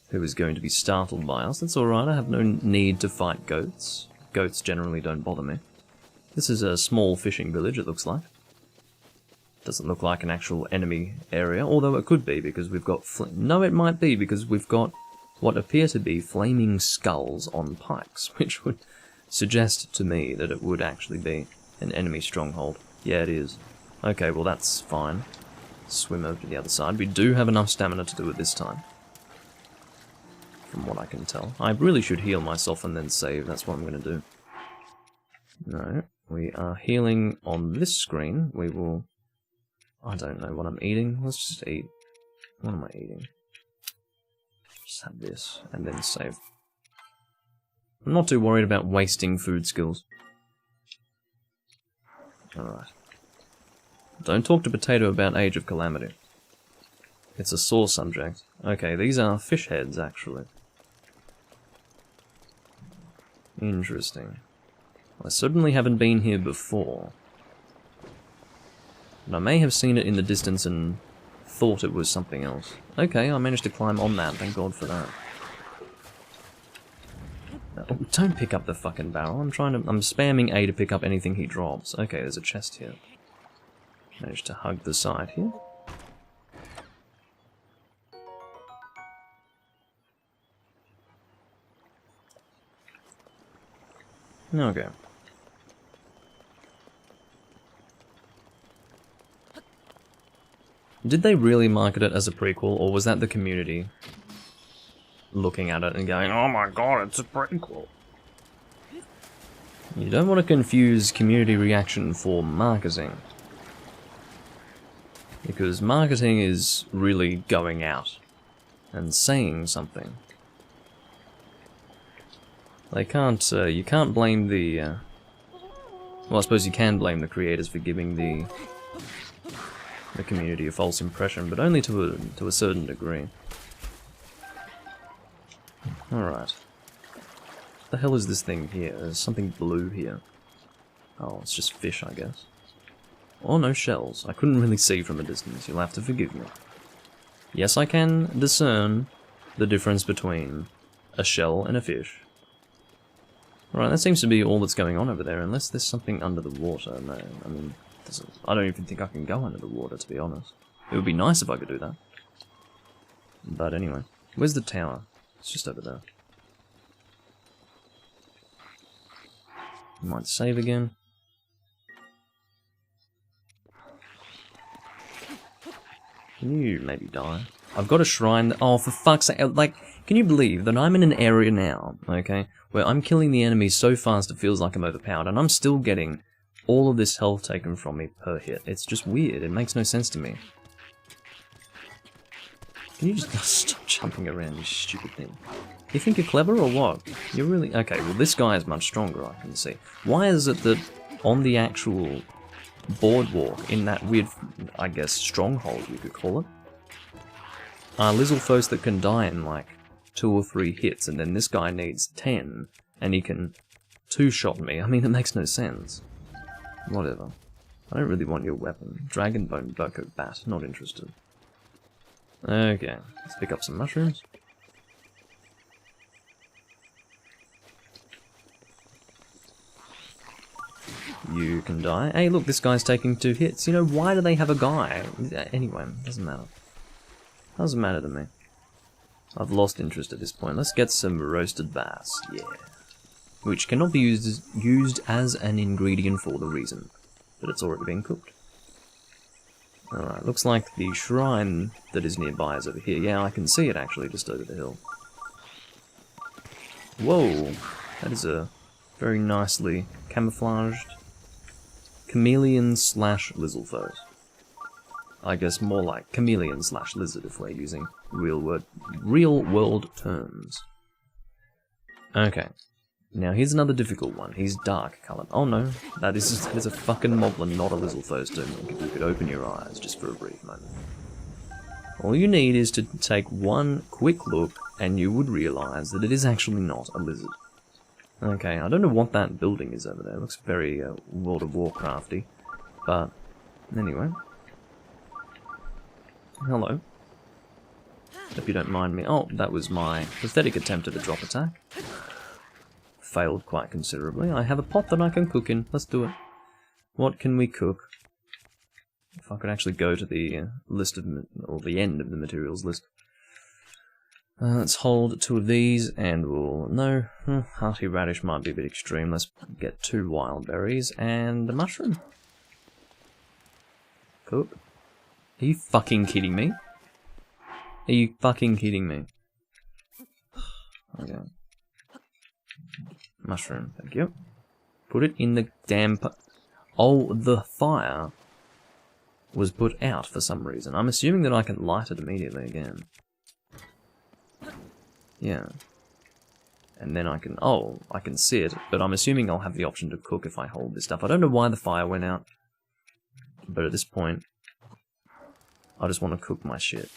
who is going to be startled by us. That's alright, I have no need to fight goats. Goats generally don't bother me. This is a small fishing village, it looks like. Doesn't look like an actual enemy area, although it could be, because we've got... No, it might be, because we've got what appear to be flaming skulls on pikes, which would suggest to me that it would actually be an enemy stronghold. Yeah, it is. Okay, well that's fine. Swim over to the other side. We do have enough stamina to do it this time, from what I can tell. I really should heal myself and then save. That's what I'm going to do. No, we are healing on this screen. We will... I don't know what I'm eating. Let's just eat. What am I eating? Just have this, and then save. I'm not too worried about wasting food skills. Alright. Don't talk to Potato about Age of Calamity. It's a sore subject. Okay, these are fish heads, actually. Interesting. I certainly haven't been here before. But I may have seen it in the distance and thought it was something else. Okay, I managed to climb on that, thank God for that. Oh, don't pick up the fucking barrel, I'm spamming A to pick up anything he drops. Okay, there's a chest here. Managed to hug the side here. Okay. Did they really market it as a prequel, or was that the community looking at it and going, oh my god, it's a prequel? You don't want to confuse community reaction for marketing. Because marketing is really going out and saying something. They can't, you can't blame the, well, I suppose you can blame the creators for giving the community a false impression, but only to a certain degree. Alright. What the hell is this thing here? There's something blue here. Oh, it's just fish, I guess. Oh, no shells. I couldn't really see from a distance, you'll have to forgive me. Yes, I can discern the difference between a shell and a fish. Alright, that seems to be all that's going on over there, unless there's something under the water. No, I mean, I don't even think I can go under the water, to be honest. It would be nice if I could do that. But anyway, where's the tower? It's just over there. Might save again. Can you maybe die? I've got a shrine that, oh, for fuck's sake, like, can you believe that I'm in an area now, okay, where I'm killing the enemy so fast it feels like I'm overpowered, and I'm still getting all of this health taken from me per hit. It's just weird, it makes no sense to me. Can you just stop jumping around, you stupid thing? You think you're clever or what? You're really... Okay, well this guy is much stronger, I can see. Why is it that on the actual boardwalk, in that weird, I guess, stronghold you could call it, are Lizzlefoes that can die in like 2 or 3 hits, and then this guy needs 10, and he can 2-shot me? I mean, it makes no sense. Whatever. I don't really want your weapon. Dragonbone Boko Bat, not interested. Okay, let's pick up some mushrooms. You can die. Hey, look, this guy's taking 2 hits. You know, why do they have a guy? Anyway, doesn't matter. Doesn't matter to me. I've lost interest at this point. Let's get some roasted bass. Yeah. Which cannot be used as an ingredient for the reason that it's already been cooked. Alright, looks like the shrine that is nearby is over here. Yeah, I can see it actually, just over the hill. Whoa! That is a very nicely camouflaged chameleon slash lizardfoes. I guess more like chameleon slash lizard if we're using real world terms. Okay. Now here's another difficult one. He's dark coloured. Oh no, that is a fucking moblin, not a lizardfoes term. You could open your eyes just for a brief moment. All you need is to take one quick look and you would realise that it is actually not a lizard. Okay, I don't know what that building is over there. It looks very World of Warcrafty. But, anyway. Hello. Hope you don't mind me. Oh, that was my pathetic attempt at a drop attack. Failed quite considerably. I have a pot that I can cook in. Let's do it. What can we cook? If I could actually go to the list of, or the end of the materials list. Let's hold 2 of these, and we'll... No, hearty radish might be a bit extreme. Let's get 2 wild berries, and a mushroom. Cook. Are you fucking kidding me? Are you fucking kidding me? Okay. Mushroom, thank you. Put it in the damn... Oh, the fire was put out for some reason. I'm assuming that I can light it immediately again. Yeah. And then I can... Oh, I can see it, but I'm assuming I'll have the option to cook if I hold this stuff. I don't know why the fire went out, but at this point, I just want to cook my shit.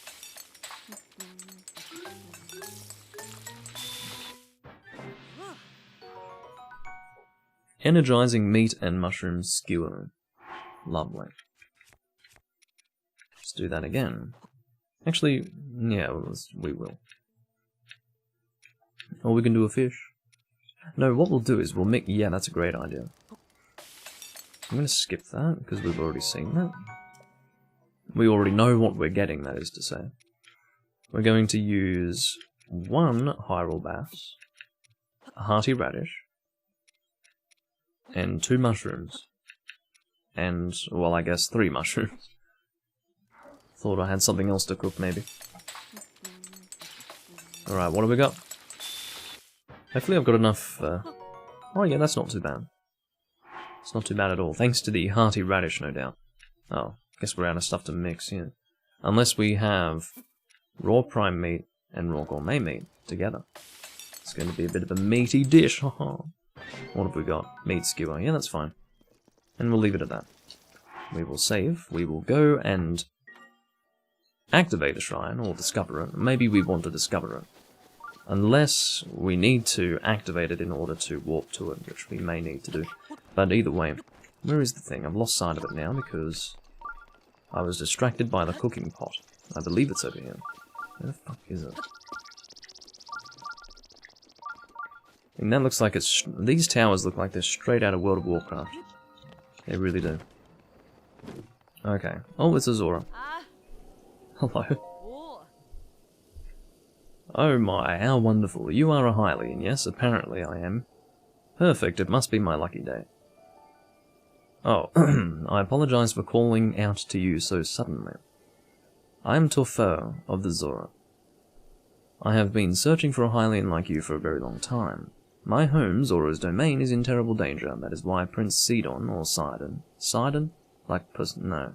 Energizing meat and mushroom skewer. Lovely. Let's do that again. Actually, yeah, we will. Or we can do a fish. No, what we'll do is we'll make... Yeah, that's a great idea. I'm going to skip that, because we've already seen that. We already know what we're getting, that is to say. We're going to use 1 Hyrule bass, a hearty radish, and 2 mushrooms. And, well, I guess 3 mushrooms. Thought I had something else to cook, maybe. Alright, what do we got? Hopefully I've got enough... Oh yeah, that's not too bad. It's not too bad at all. Thanks to the hearty radish, no doubt. Oh, guess we're out of stuff to mix, yeah. Unless we have raw prime meat and raw gourmet meat together. It's going to be a bit of a meaty dish, haha. What have we got? Meat skewer. Yeah, that's fine. And we'll leave it at that. We will save. We will go and activate a shrine, or discover it. Maybe we want to discover it. Unless we need to activate it in order to warp to it, which we may need to do. But either way, where is the thing? I've lost sight of it now because I was distracted by the cooking pot. I believe it's over here. Where the fuck is it? And that looks like it's... These towers look like they're straight out of World of Warcraft. They really do. Okay. Oh, it's Azora. Hello. Oh my, how wonderful. You are a Hylian, yes? Apparently I am. Perfect, it must be my lucky day. Oh, I apologize for calling out to you so suddenly. I am Torfer of the Zora. I have been searching for a Hylian like you for a very long time. My home, Zora's domain, is in terrible danger. That is why Prince Sidon, or Sidon... Sidon? Like, no.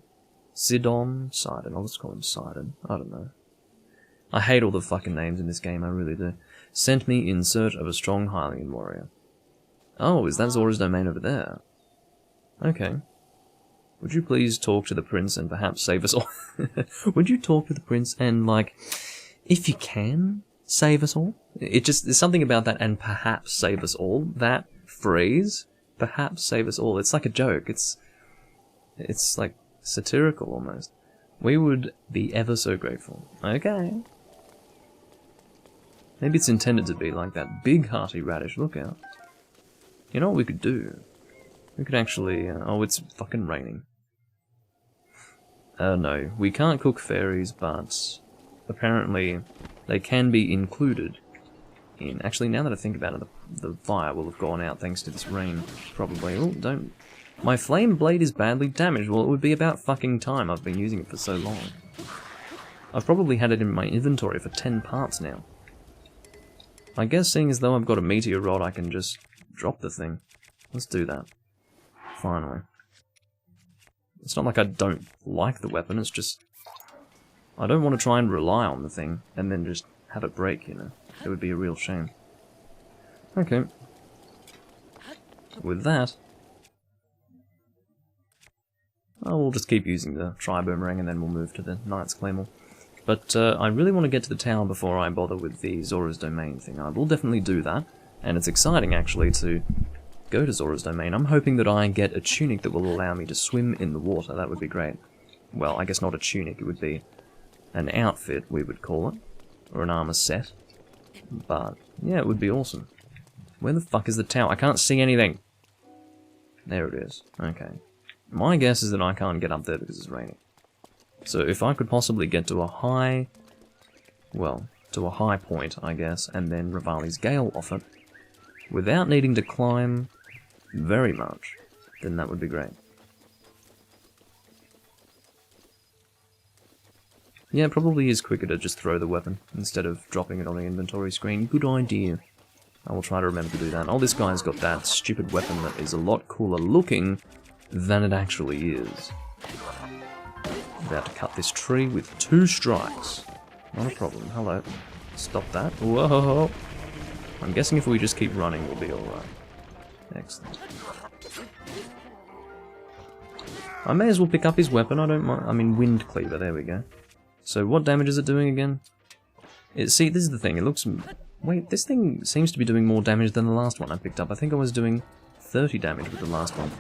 Sidon? Sidon. I'll just call him Sidon. I don't know. I hate all the fucking names in this game, I really do. Sent me in search of a strong Hylian warrior. Oh, is that Zora's domain over there? Okay. Would you please talk to the prince and perhaps save us all? Would you talk to the prince and, like, if you can, save us all? There's something about that, and perhaps save us all. That phrase, perhaps save us all. It's like a joke. It's like satirical almost. We would be ever so grateful. Okay. Maybe it's intended to be like that big hearty radish. Look out. You know what we could do? We could actually... oh, it's fucking raining. No, we can't cook fairies, but apparently they can be included in... Actually, now that I think about it, the fire will have gone out thanks to this rain, probably. Oh, don't... My flame blade is badly damaged. Well, it would be about fucking time. I've been using it for so long. I've probably had it in my inventory for 10 parts now. I guess seeing as though I've got a meteor rod, I can just drop the thing. Let's do that. Finally. It's not like I don't like the weapon, it's just... I don't want to try and rely on the thing, and then just have it break, you know. It would be a real shame. Okay. With that... oh, we'll just keep using the tri-boomerang, and then we'll move to the Knight's Claymore. But I really want to get to the tower before I bother with the Zora's Domain thing. I will definitely do that, and it's exciting, actually, to go to Zora's Domain. I'm hoping that I get a tunic that will allow me to swim in the water. That would be great. Well, I guess not a tunic, it would be an outfit, we would call it. Or an armor set. But, yeah, it would be awesome. Where the fuck is the tower? I can't see anything! There it is. Okay. My guess is that I can't get up there because it's raining. So if I could possibly get to a high... well, to a high point, I guess, and then Rivali's Gale off it, without needing to climb very much, then that would be great. Yeah, it probably is quicker to just throw the weapon instead of dropping it on the inventory screen. Good idea. I will try to remember to do that. Oh, this guy's got that stupid weapon that is a lot cooler looking than it actually is. About to cut this tree with 2 strikes. Not a problem. Hello. Stop that. Whoa! I'm guessing if we just keep running, we'll be alright. Excellent. I may as well pick up his weapon, I don't mind. I mean, Wind Cleaver, there we go. So what damage is it doing again? See, this is the thing, it looks... wait, this thing seems to be doing more damage than the last one I picked up. I think I was doing 30 damage with the last one.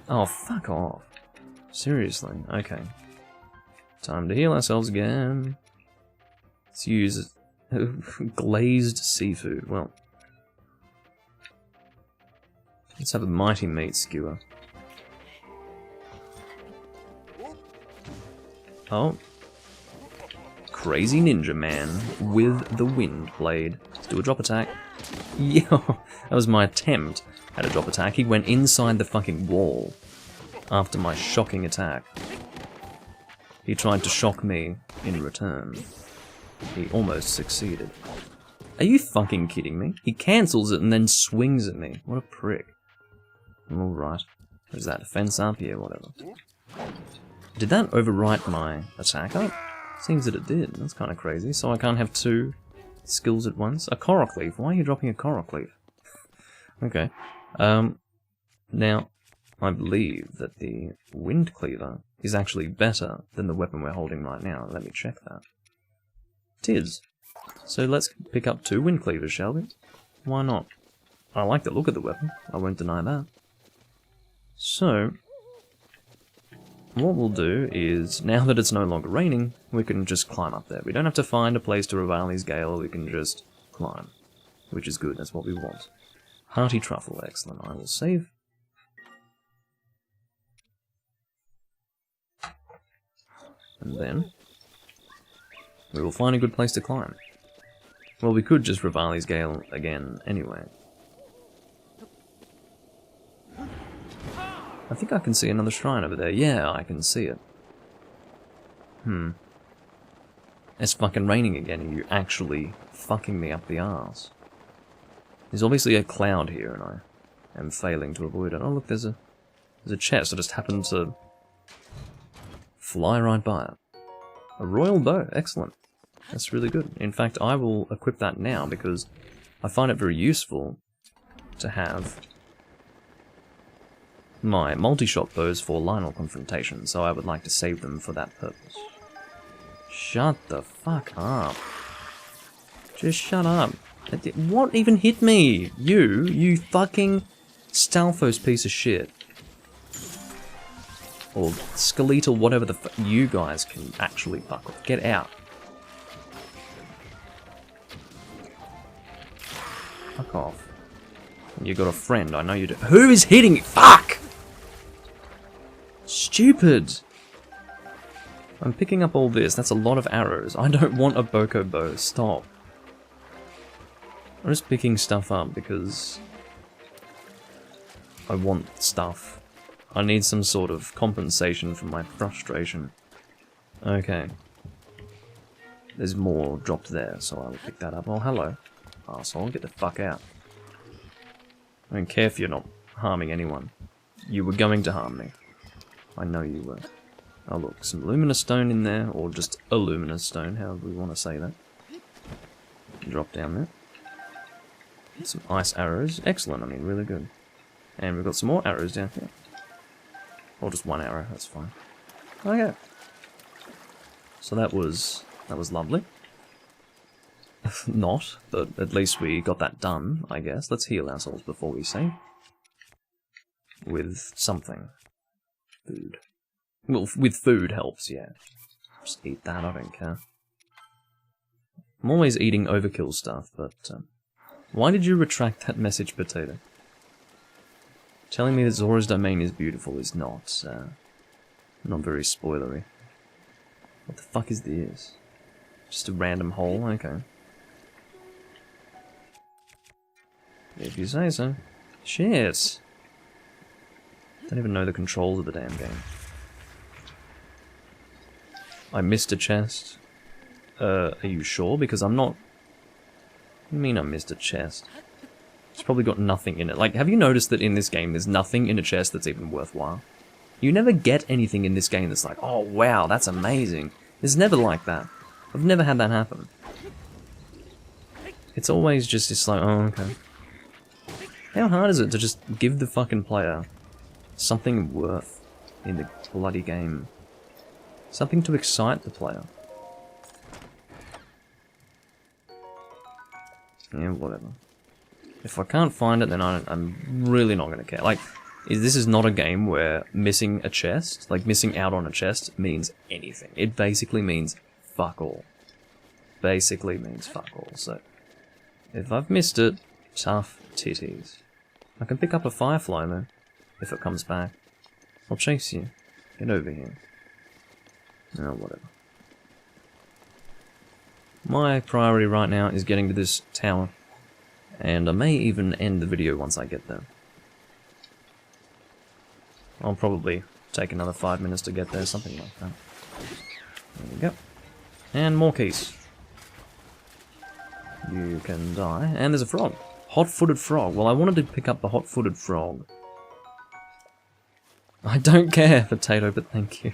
Oh, fuck off. Seriously, okay. Time to heal ourselves again. Let's use glazed seafood. Well, let's have a mighty meat skewer. Oh. Crazy ninja man with the wind blade. Let's do a drop attack. Yo, that was my attempt at a drop attack. He went inside the fucking wall after my shocking attack. He tried to shock me in return. He almost succeeded. Are you fucking kidding me? He cancels it and then swings at me. What a prick. Alright. Is that defense up? Yeah, whatever. Did that overwrite my attack up? Seems that it did. That's kind of crazy. So I can't have 2 skills at once? A Korok Leaf. Why are you dropping a Korok Leaf? Okay. Now, I believe that the Wind Cleaver is actually better than the weapon we're holding right now. Let me check that. It is. So let's pick up 2 Wind Cleavers, shall we? Why not? I like the look of the weapon. I won't deny that. So, what we'll do is, now that it's no longer raining, we can just climb up there. We don't have to find a place to Rivali's Gale, we can just climb. Which is good, that's what we want. Hearty Truffle, excellent. I will save. And then, we will find a good place to climb. Well, we could just Rivali's Gale again anyway. I think I can see another shrine over there. Yeah, I can see it. It's fucking raining again, and you're actually fucking me up the arse. There's obviously a cloud here, and I am failing to avoid it. Oh look, there's a chest. I just happened to fly right by it. A royal bow, excellent. That's really good. In fact, I will equip that now, because I find it very useful to have my multi-shot bows for Lionel confrontation, so I would like to save them for that purpose. Shut the fuck up. Just shut up. What even hit me? You fucking Stalfos piece of shit. Or skeletal, whatever the fuck. You guys can actually fuck off. Get out. Fuck off. You got a friend, I know you do. Who is hitting me? Fuck! stupid! I'm picking up all this. That's a lot of arrows. I don't want a boko bow. Stop. I'm just picking stuff up because I want stuff. I need some sort of compensation for my frustration. Okay. There's more dropped there, so I'll pick that up. Oh, hello. Arsehole, get the fuck out. I don't care if you're not harming anyone. You were going to harm me. I know you were. Oh look, some luminous stone in there, or just a luminous stone, however we want to say that. Drop down there. Some ice arrows. Excellent, I mean, really good. And we've got some more arrows down here. Or just one arrow, that's fine. Okay. So that was lovely. Not, but at least we got that done, I guess. Let's heal ourselves before we save. With something. Food. Well, with food helps, yeah. Just eat that, I don't care. I'm always eating overkill stuff, but... why did you retract that message, Potato? Telling me that Zora's domain is beautiful is not very spoilery. What the fuck is this? Just a random hole? Okay. If you say so. Shit! Don't even know the controls of the damn game. I missed a chest. Are you sure? Because I'm not... What do you mean I missed a chest? It's probably got nothing in it. Like, have you noticed that in this game there's nothing in a chest that's even worthwhile? You never get anything in this game that's like, oh wow, that's amazing. It's never like that. I've never had that happen. It's always just like, oh, okay. How hard is it to just give the fucking player something worth in the bloody game? Something to excite the player. Yeah, whatever. If I can't find it, then I'm really not going to care. Like, this is not a game where missing a chest, like missing out on a chest, means anything. It basically means fuck all. Basically means fuck all. So, if I've missed it, tough titties. I can pick up a firefly though, if it comes back. I'll chase you. Get over here. Oh, whatever. My priority right now is getting to this tower, and I may even end the video once I get there. I'll probably take another 5 minutes to get there, something like that. There we go. And more keys. You can die. And there's a frog. Hot-footed frog. Well, I wanted to pick up the hot-footed frog. I don't care, Potato, but thank you.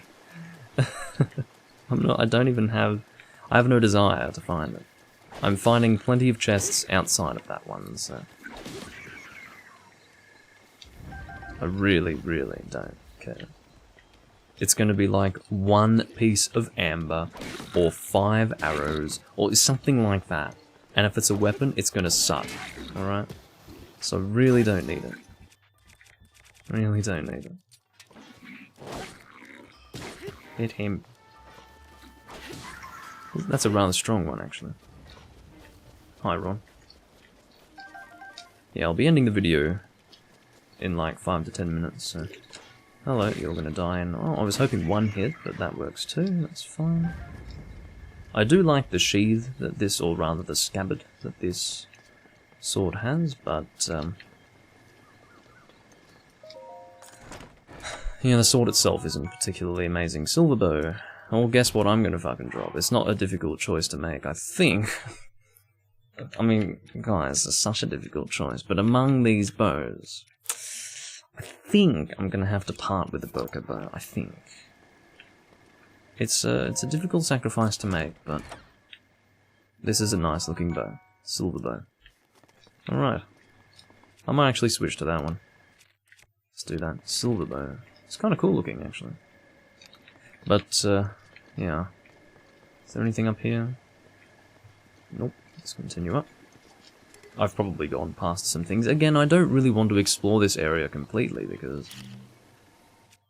I don't even have... I have no desire to find it. I'm finding plenty of chests outside of that one, so... I really, really don't care. It's going to be like 1 piece of amber, or 5 arrows, or something like that. And if it's a weapon, it's going to suck, alright? So I really don't need it. Really don't need it. Hit him. That's a rather strong one, actually. Hi, Ron. Yeah, I'll be ending the video in like 5 to 10 minutes, so... Hello, you're gonna die in... Oh, I was hoping 1 hit, but that works too, that's fine. I do like the sheath that this, or rather the scabbard that this sword has, but, yeah, the sword itself isn't particularly amazing. Silver bow. Well, guess what I'm gonna fucking drop. It's not a difficult choice to make, I think. I mean, guys, it's such a difficult choice, but among these bows, I think I'm gonna have to part with the bokeh bow, I think. It's a difficult sacrifice to make, but this is a nice looking bow. Silver bow. Alright. I might actually switch to that one. Let's do that. Silver bow. It's kinda cool looking, actually. But, yeah. Is there anything up here? Nope. Let's continue up. I've probably gone past some things. Again, I don't really want to explore this area completely, because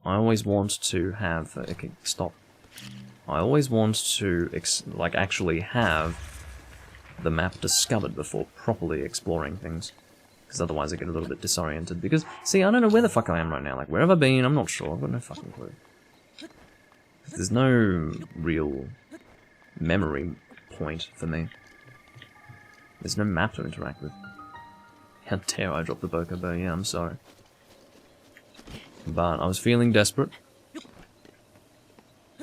I always want to have... okay, stop. I always want to, like, actually have the map discovered before properly exploring things. Because otherwise I get a little bit disoriented. Because, see, I don't know where the fuck I am right now. Like, where have I been? I'm not sure. I've got no fucking clue. There's no real memory point for me. There's no map to interact with. How dare I drop the bokeh bow? Yeah, I'm sorry. But I was feeling desperate.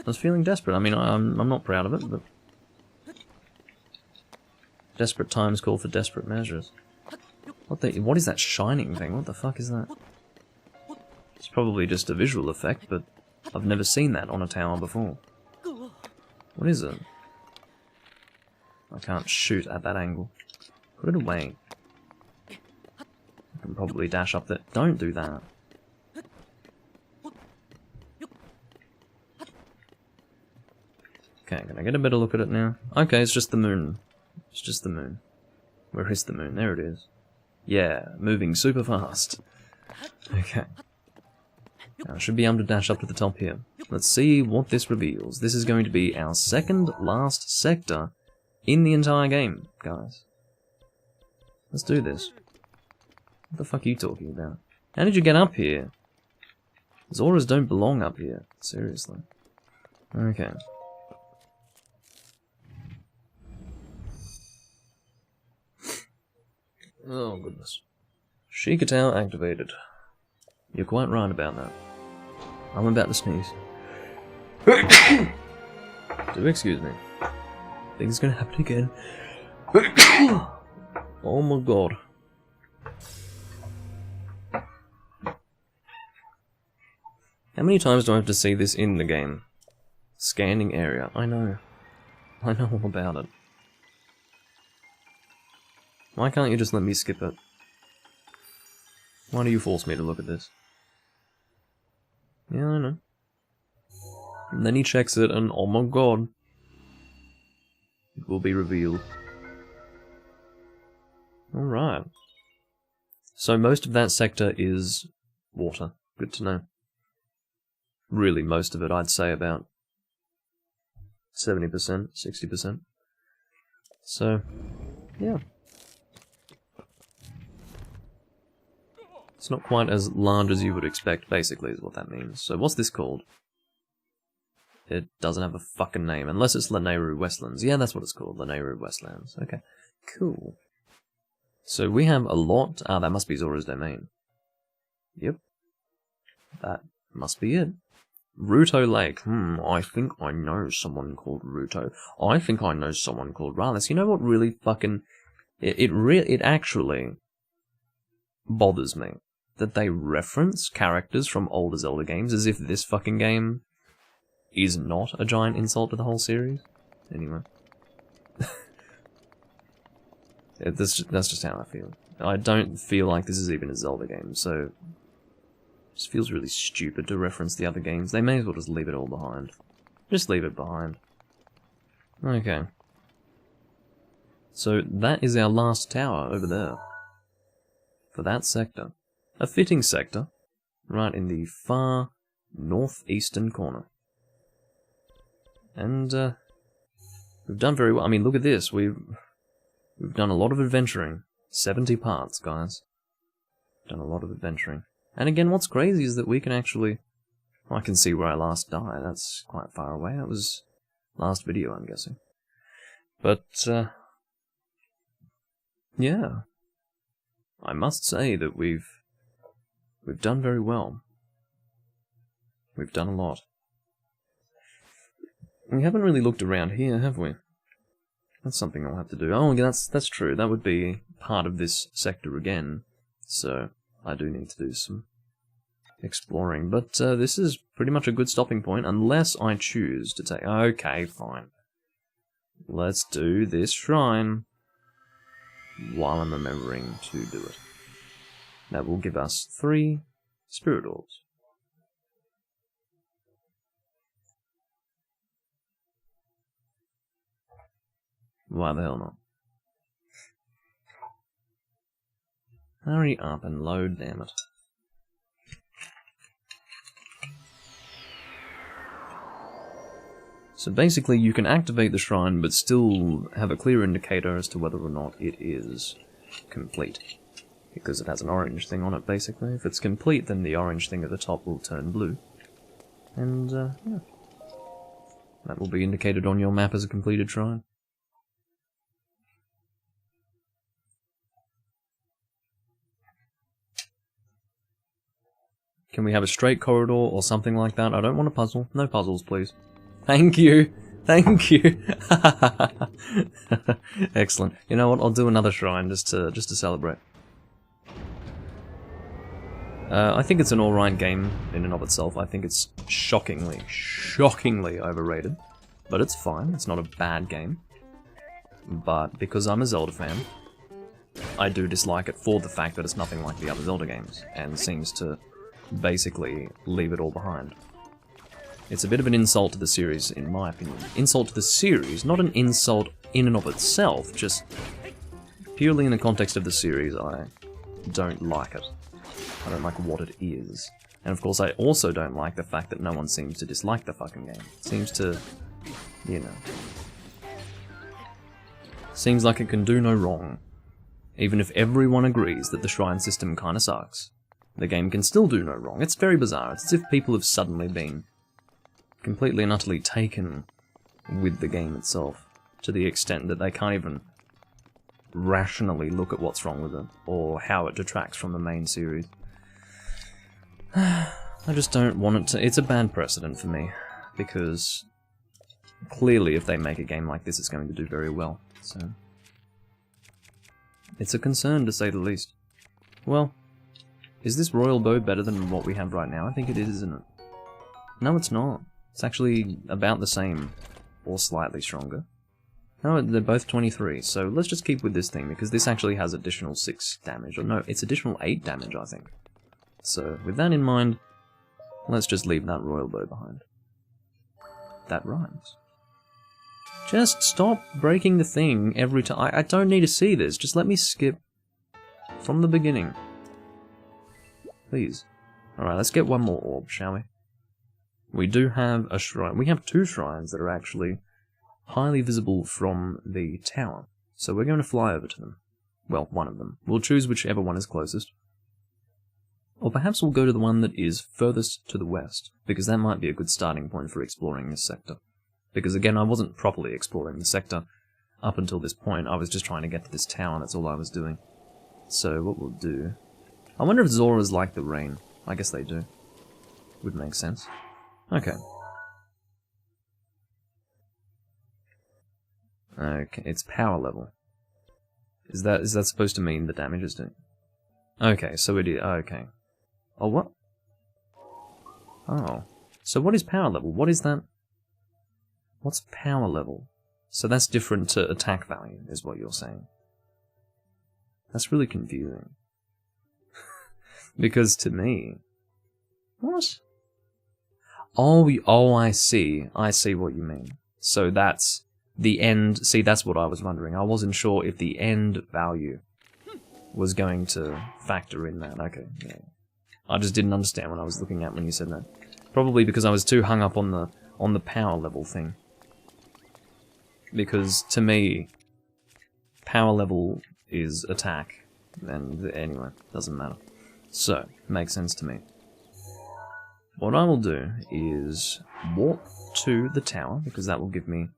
I mean, I'm not proud of it, but desperate times call for desperate measures. What is that shining thing? What the fuck is that? It's probably just a visual effect, but I've never seen that on a tower before. What is it? I can't shoot at that angle. Put it away. I can probably dash up there. Don't do that. Okay, can I get a better look at it now? Okay, it's just the moon. It's just the moon. Where is the moon? There it is. Yeah, moving super fast. Okay. Now I should be able to dash up to the top here. Let's see what this reveals. This is going to be our second last sector in the entire game, guys. Let's do this. What the fuck are you talking about? How did you get up here? Zoras don't belong up here. Seriously. Okay. Oh, goodness. Sheikah Tower activated. You're quite right about that. I'm about to sneeze. Do excuse me. I think it's gonna happen again. Oh my god. How many times do I have to see this in the game? Scanning area. I know. I know all about it. Why can't you just let me skip it? Why do you force me to look at this? Yeah, I know. And then he checks it and oh my god. It will be revealed. Alright. So most of that sector is water. Good to know. Really, most of it, I'd say about 70%, 60%. So, yeah. It's not quite as large as you would expect, basically, is what that means. So what's this called? It doesn't have a fucking name, unless it's Lanayru Westlands. Yeah, that's what it's called, Lanayru Westlands. Okay, cool. So we have a lot... Ah, that must be Zora's domain. Yep. That must be it. Ruto Lake. I think I know someone called Ruto. I think I know someone called Rallis. You know what really fucking... It actually bothers me that they reference characters from older Zelda games as if this fucking game is not a giant insult to the whole series. Anyway. That's just how I feel. I don't feel like this is even a Zelda game, so it just feels really stupid to reference the other games. They may as well just leave it all behind. Just leave it behind. Okay. So that is our last tower over there. For that sector. A fitting sector, right in the far northeastern corner. And we've done very well. I mean, look at this. We've done a lot of adventuring. 70 parts, guys. Done a lot of adventuring. And again, what's crazy is that we can actually... I can see where I last died. That's quite far away. That was last video, I'm guessing. But, yeah. I must say that we've done very well. We've done a lot. We haven't really looked around here, have we? That's something I'll have to do. Oh, yeah, that's true. That would be part of this sector again. So, I do need to do some exploring. But this is pretty much a good stopping point, unless I choose to take... Okay, fine. Let's do this shrine while I'm remembering to do it. That will give us 3 spirit orbs. Why the hell not? Hurry up and load, damn it. So basically you can activate the shrine but still have a clear indicator as to whether or not it is complete. Because it has an orange thing on it, basically. If it's complete, then the orange thing at the top will turn blue. And, yeah. That will be indicated on your map as a completed shrine. Can we have a straight corridor or something like that? I don't want a puzzle. No puzzles, please. Thank you! Thank you! Excellent. You know what? I'll do another shrine just to celebrate. I think it's an alright game in and of itself. I think it's shockingly overrated. But it's fine. It's not a bad game. But because I'm a Zelda fan, I do dislike it for the fact that it's nothing like the other Zelda games, and seems to basically leave it all behind. It's a bit of an insult to the series, in my opinion. Insult to the series, not an insult in and of itself, just purely in the context of the series, I don't like it. I don't like what it is. And of course I also don't like the fact that no one seems to dislike the fucking game. It seems to, you know... seems like it can do no wrong. Even if everyone agrees that the shrine system kinda sucks, the game can still do no wrong. It's very bizarre. It's as if people have suddenly been completely and utterly taken with the game itself, to the extent that they can't even rationally look at what's wrong with it, or how it detracts from the main series. I just don't want it to... it's a bad precedent for me, because clearly if they make a game like this it's going to do very well, so... it's a concern to say the least. Well, is this royal bow better than what we have right now? I think it is, isn't it? No, it's not. It's actually about the same, or slightly stronger. No, they're both 23, so let's just keep with this thing, because this actually has additional 6 damage. Or no, it's additional 8 damage, I think. So, with that in mind, let's just leave that royal bow behind. That rhymes. Just stop breaking the thing every time. I don't need to see this, just let me skip from the beginning. Please. Alright, let's get one more orb, shall we? We do have a shrine. We have 2 shrines that are actually highly visible from the tower. So we're going to fly over to them. Well, one of them. We'll choose whichever one is closest. Or perhaps we'll go to the one that is furthest to the west, because that might be a good starting point for exploring this sector. Because again, I wasn't properly exploring the sector up until this point. I was just trying to get to this tower, that's all I was doing. So what we'll do... I wonder if Zoras like the rain. I guess they do. Would make sense. Okay. Okay, it's power level. Is that supposed to mean the damage is doing? Okay, so it is. Okay. Oh, what? Oh. So what is power level? What is that? What's power level? So that's different to attack value, is what you're saying. That's really confusing. Because to me... What? Oh, I see. I see what you mean. So that's the end... See, that's what I was wondering. I wasn't sure if the end value was going to factor in that. Okay, yeah. I just didn't understand what I was looking at when you said that. Probably because I was too hung up on the power level thing. Because, to me, power level is attack. And anyway, doesn't matter. So, makes sense to me. What I will do is walk to the tower, because that will give me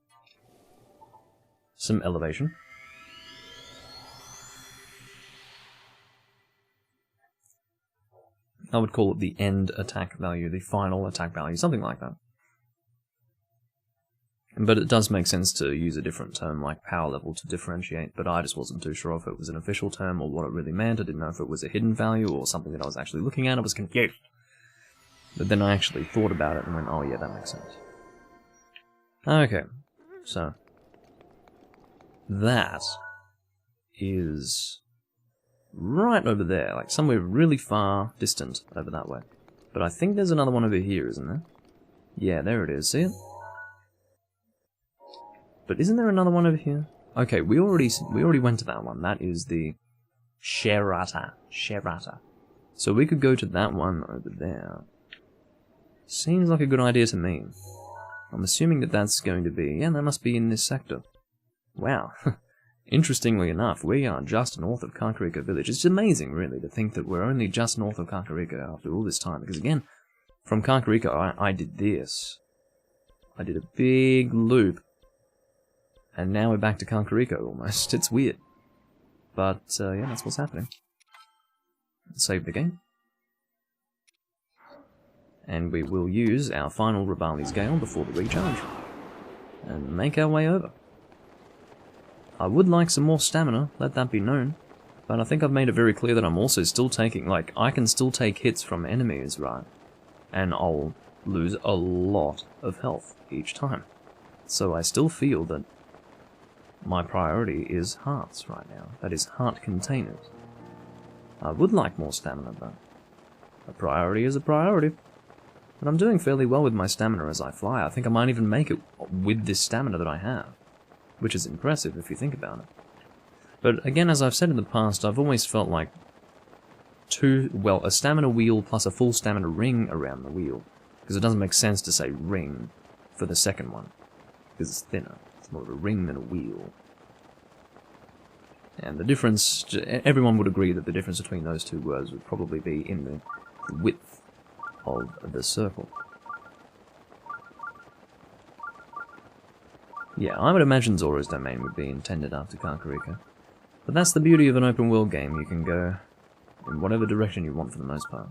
some elevation. I would call it the end attack value, the final attack value, something like that. But it does make sense to use a different term like power level to differentiate, but I just wasn't too sure if it was an official term or what it really meant. I didn't know if it was a hidden value or something that I was actually looking at. I was confused. But then I actually thought about it and went, oh yeah, that makes sense. Okay, so that is right over there, like somewhere really far distant over that way. But I think there's another one over here, isn't there? Yeah, there it is, see it? But isn't there another one over here? Okay, we already went to that one. That is the Sherata. So we could go to that one over there. Seems like a good idea to me. I'm assuming that that's going to be... yeah, that must be in this sector. Wow. Interestingly enough, we are just north of Kakariko village. It's amazing, really, to think that we're only just north of Kakariko after all this time. Because again, from Kakariko, I did this. I did a big loop. And now we're back to Kakariko almost. It's weird. But, yeah, that's what's happening. Save the game. And we will use our final Ribali's Gale before the recharge. And make our way over. I would like some more stamina, let that be known. But I think I've made it very clear that I'm also still taking, like, I can still take hits from enemies, right? And I'll lose a lot of health each time. So I still feel that my priority is hearts right now. That is, heart containers. I would like more stamina, though. A priority is a priority. But I'm doing fairly well with my stamina as I fly. I think I might even make it with this stamina that I have. Which is impressive if you think about it. But again, as I've said in the past, I've always felt like a stamina wheel plus a full stamina ring around the wheel. Because it doesn't make sense to say ring for the second one. Because it's thinner. It's more of a ring than a wheel. And the difference, everyone would agree that the difference between those two words would probably be in the width of the circle. Yeah, I would imagine Zora's domain would be intended after Kakariko. But that's the beauty of an open world game, you can go in whatever direction you want for the most part.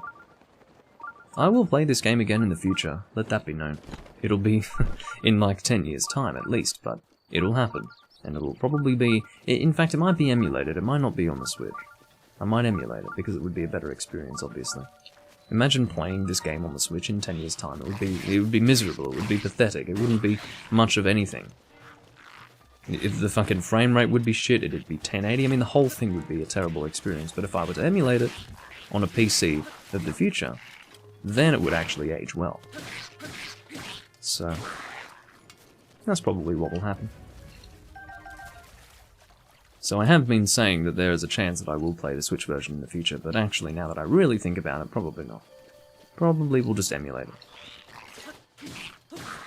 I will play this game again in the future, let that be known. It'll be in like 10 years' time at least, but it'll happen. And it'll probably be... In fact, it might be emulated, it might not be on the Switch. I might emulate it, because it would be a better experience, obviously. Imagine playing this game on the Switch in 10 years' time. It would be miserable, it would be pathetic, it wouldn't be much of anything. If the fucking frame rate would be shit, it'd be 1080, I mean the whole thing would be a terrible experience, but if I were to emulate it on a PC of the future, then it would actually age well. So, that's probably what will happen. So I have been saying that there is a chance that I will play the Switch version in the future, but actually now that I really think about it, probably not. Probably we'll just emulate it.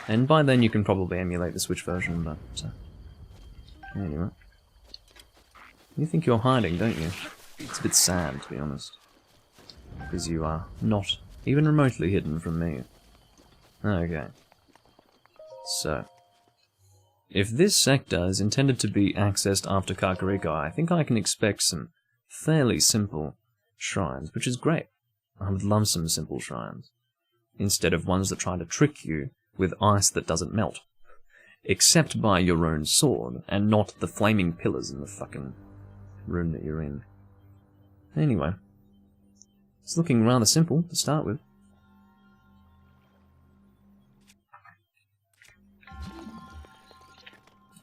And by then you can probably emulate the Switch version, but... anyway. You think you're hiding, don't you? It's a bit sad, to be honest. Because you are not even remotely hidden from me. Okay. So. If this sector is intended to be accessed after Kakariko, I think I can expect some fairly simple shrines, which is great. I would love some simple shrines. Instead of ones that try to trick you with ice that doesn't melt. Except by your own sword, and not the flaming pillars in the fucking room that you're in. Anyway. It's looking rather simple to start with.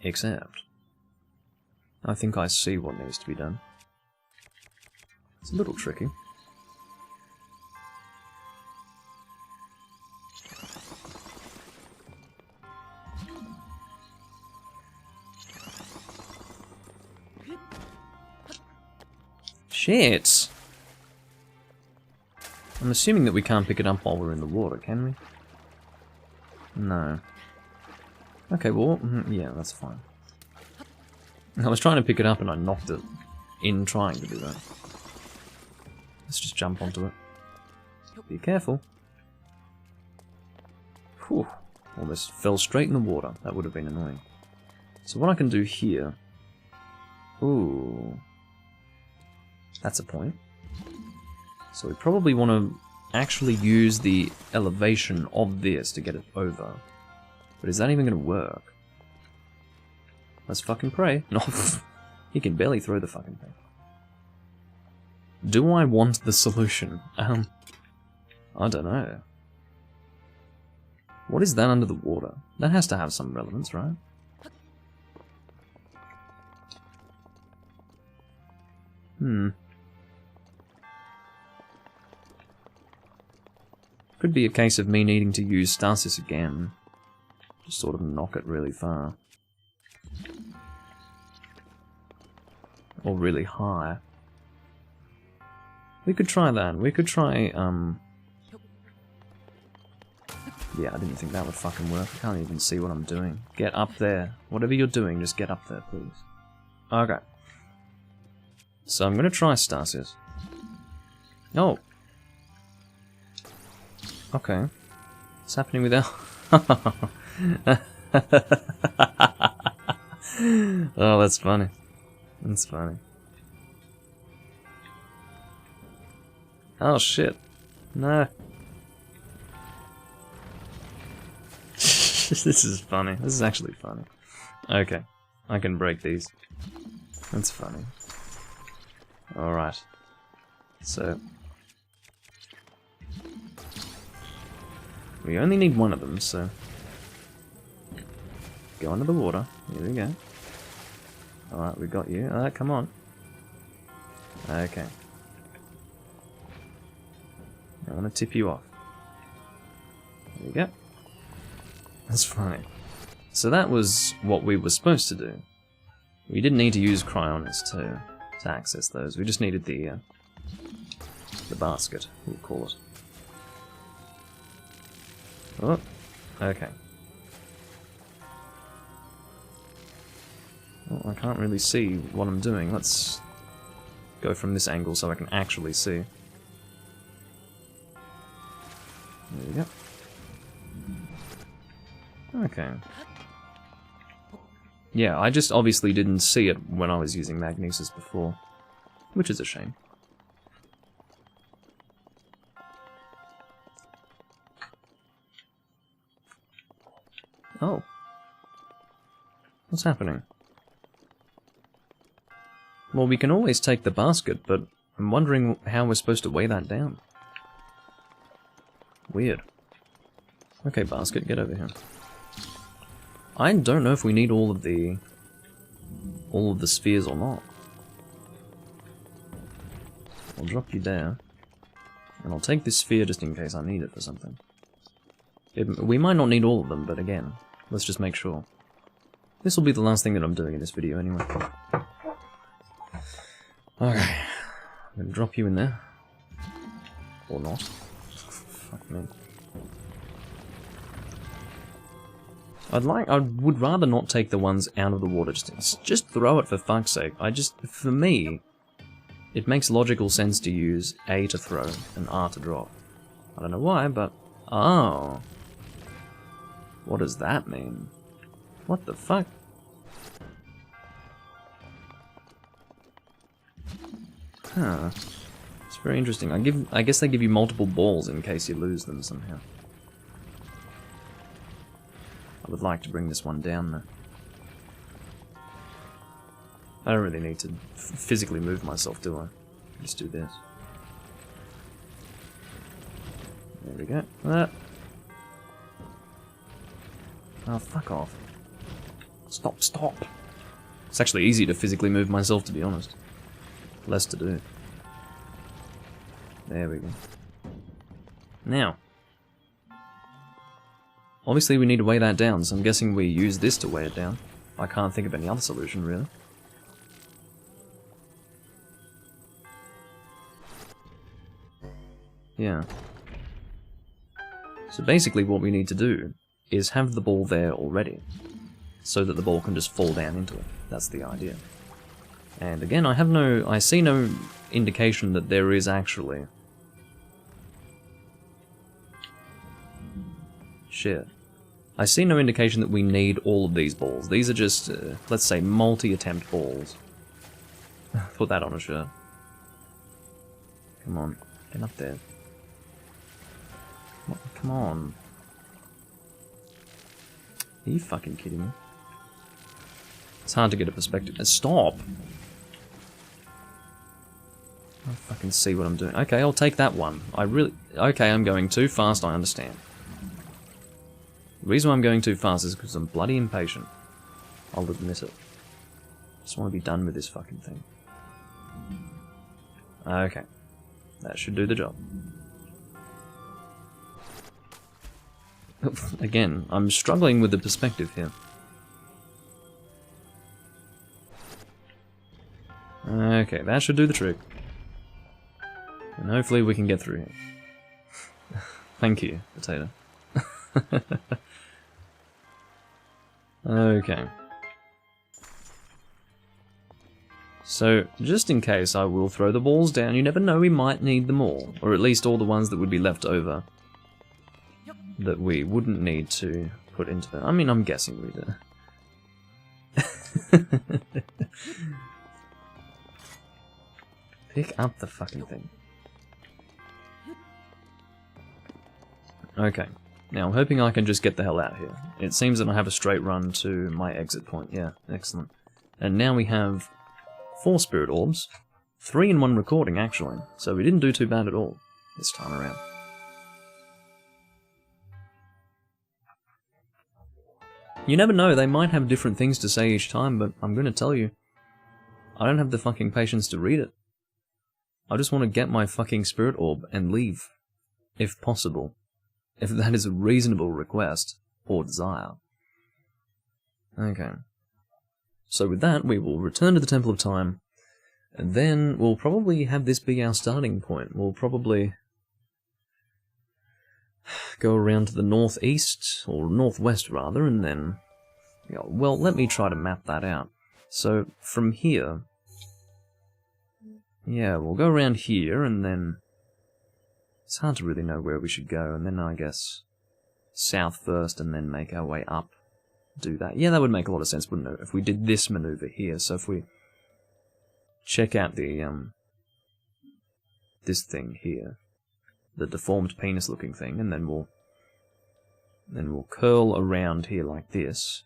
Except, I think I see what needs to be done. It's a little tricky. Shit! I'm assuming that we can't pick it up while we're in the water, can we? No. Okay, well, yeah, that's fine. I was trying to pick it up and I knocked it in trying to do that. Let's just jump onto it. Be careful. Whew. Almost fell straight in the water. That would have been annoying. So what I can do here... Ooh... That's a point. So we probably want to actually use the elevation of this to get it over. But is that even going to work? Let's fucking pray. No, he can barely throw the fucking thing. Do I want the solution? I don't know. What is that under the water? That has to have some relevance, right? Could be a case of me needing to use stasis again. Just sort of knock it really far. Or really high. We could try that. We could try, yeah, I didn't think that would fucking work. I can't even see what I'm doing. Get up there. Whatever you're doing, just get up there, please. Okay. So I'm gonna try stasis. Oh! Okay. What's happening with our... Oh, that's funny. That's funny. Oh shit. No. This is funny. This is actually funny. Okay. I can break these. That's funny. Alright. So... we only need one of them, so... go under the water. Here we go. Alright, we got you. Alright, come on. Okay. I want to tip you off. There we go. That's funny. So that was what we were supposed to do. We didn't need to use cryonis to access those. We just needed the basket, we'll call it. Oh, okay. Well, I can't really see what I'm doing. Let's go from this angle so I can actually see. There we go. Okay. Yeah, I just obviously didn't see it when I was using magnesis before, which is a shame. Oh. What's happening? Well, we can always take the basket, but I'm wondering how we're supposed to weigh that down. Weird. Okay, basket, get over here. I don't know if we need all of the spheres or not. I'll drop you there, and I'll take this sphere just in case I need it for something. We might not need all of them, but again, let's just make sure. This will be the last thing that I'm doing in this video anyway. Okay, I'm gonna drop you in there. Or not. Fuck me. I would rather not take the ones out of the water, just throw it for fuck's sake. For me, it makes logical sense to use A to throw and R to drop. I don't know why, but... oh. What does that mean? What the fuck? Huh. It's very interesting. I guess they give you multiple balls in case you lose them somehow. I would like to bring this one down though. I don't really need to physically move myself, do I? Just do this. There we go. Oh, fuck off. Stop. It's actually easy to physically move myself, to be honest. Less to do. There we go. Now. Obviously we need to weigh that down, so I'm guessing we use this to weigh it down. I can't think of any other solution, really. Yeah. So basically what we need to do is have the ball there already, so that the ball can just fall down into it. That's the idea. And again, I see no indication that there is actually... shit. I see no indication that we need all of these balls. These are just, let's say, multi-attempt balls. Put that on a shirt. Come on, get up there. Come on. Are you fucking kidding me? It's hard to get a perspective. Stop! I don't fucking see what I'm doing. Okay, I'll take that one. Okay, I'm going too fast, I understand. The reason why I'm going too fast is because I'm bloody impatient. I'll admit it. Just want to be done with this fucking thing. Okay. That should do the job. Again, I'm struggling with the perspective here. Okay, that should do the trick. And hopefully we can get through here. Thank you, potato. Okay. So, just in case, I will throw the balls down. You never know, we might need them all. Or at least all the ones that would be left over. That we wouldn't need to put into the... I mean, I'm guessing we do. Pick up the fucking thing. Okay. Now, I'm hoping I can just get the hell out here. It seems that I have a straight run to my exit point. Yeah, excellent. And now we have 4 spirit orbs. 3 in 1 recording, actually. So we didn't do too bad at all this time around. You never know, they might have different things to say each time, but I'm gonna tell you, I don't have the fucking patience to read it. I just want to get my fucking spirit orb and leave, if possible. If that is a reasonable request, or desire. Okay. So with that, we will return to the Temple of Time, and then we'll probably have this be our starting point. We'll probably go around to the northeast, or northwest rather, and then... Yeah, well, let me try to map that out. So, from here... Yeah, we'll go around here, and then... It's hard to really know where we should go, and then I guess... south first, and then make our way up. Do that. Yeah, that would make a lot of sense, wouldn't it? If we did this maneuver here, so if we... check out the, this thing here. The deformed penis-looking thing, and then we'll curl around here like this.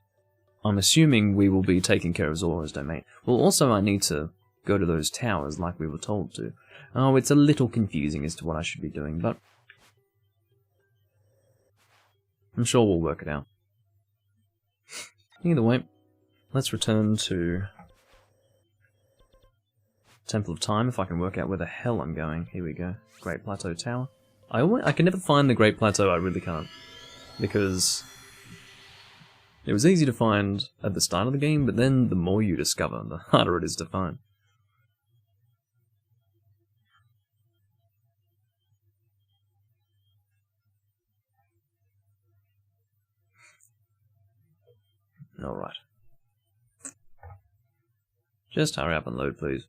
I'm assuming we will be taking care of Zora's domain. Well, also I need to go to those towers like we were told to. Oh, it's a little confusing as to what I should be doing, but I'm sure we'll work it out. Either way, let's return to Temple of Time, if I can work out where the hell I'm going. Here we go. Great Plateau Tower. I can never find the Great Plateau, I really can't. Because it was easy to find at the start of the game, but then the more you discover, the harder it is to find. Alright. Just hurry up and load, please.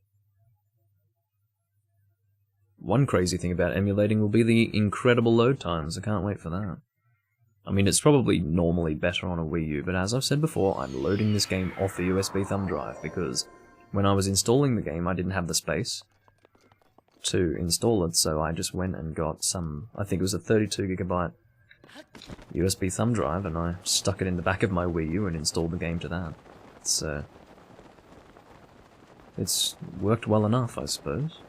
One crazy thing about emulating will be the incredible load times. I can't wait for that. I mean, it's probably normally better on a Wii U, but as I've said before, I'm loading this game off a USB thumb drive, because when I was installing the game, I didn't have the space to install it, so I just went and got some, I think it was a 32GB USB thumb drive, and I stuck it in the back of my Wii U and installed the game to that. It's worked well enough, I suppose.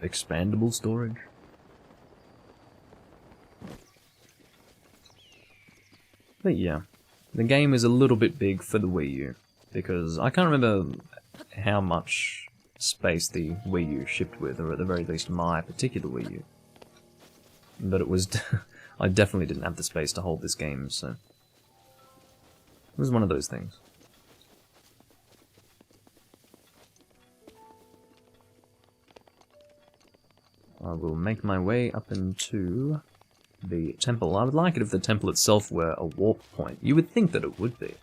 Expandable storage. But yeah, the game is a little bit big for the Wii U, because I can't remember how much space the Wii U shipped with, or at the very least my particular Wii U. But it was... I definitely didn't have the space to hold this game, so... It was one of those things. I will make my way up into the temple. I would like it if the temple itself were a warp point. You would think that it would be,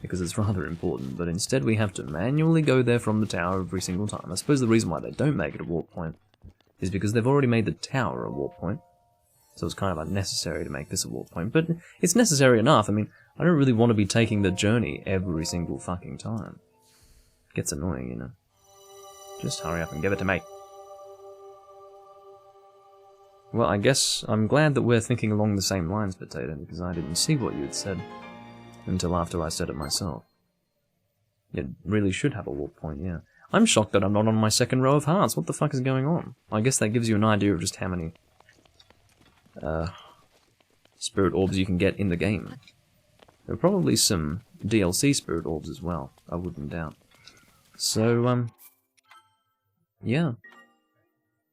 because it's rather important, but instead we have to manually go there from the tower every single time. I suppose the reason why they don't make it a warp point is because they've already made the tower a warp point, so it's kind of unnecessary to make this a warp point, but it's necessary enough. I mean, I don't really want to be taking the journey every single fucking time. It gets annoying, you know. Just hurry up and give it to me. Well, I guess I'm glad that we're thinking along the same lines, Potato, because I didn't see what you had said until after I said it myself. It really should have a warp point, yeah. I'm shocked that I'm not on my second row of hearts. What the fuck is going on? I guess that gives you an idea of just how many spirit orbs you can get in the game. There are probably some DLC spirit orbs as well, I wouldn't doubt. So, yeah.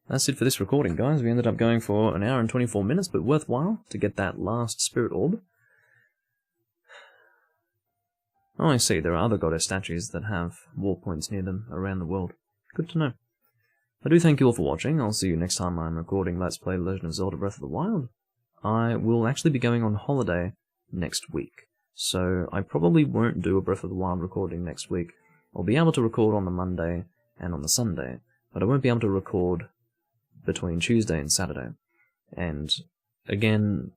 That's it for this recording, guys. We ended up going for 1 hour and 24 minutes, but worthwhile to get that last spirit orb. Oh, I see. There are other goddess statues that have warp points near them around the world. Good to know. I do thank you all for watching. I'll see you next time I'm recording Let's Play The Legend of Zelda Breath of the Wild. I will actually be going on holiday next week, so I probably won't do a Breath of the Wild recording next week. I'll be able to record on the Monday and on the Sunday, but I won't be able to record between Tuesday and Saturday. And again,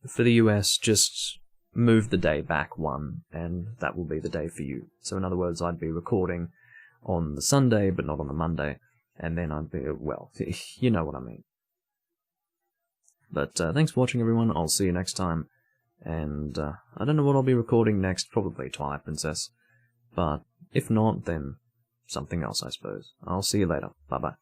for the US, just move the day back one, and that will be the day for you. So in other words, I'd be recording on the Sunday, but not on the Monday, and then I'd be, well, you know what I mean. But thanks for watching, everyone. I'll see you next time. And I don't know what I'll be recording next, probably Twilight Princess. But if not, then something else, I suppose. I'll see you later. Bye-bye.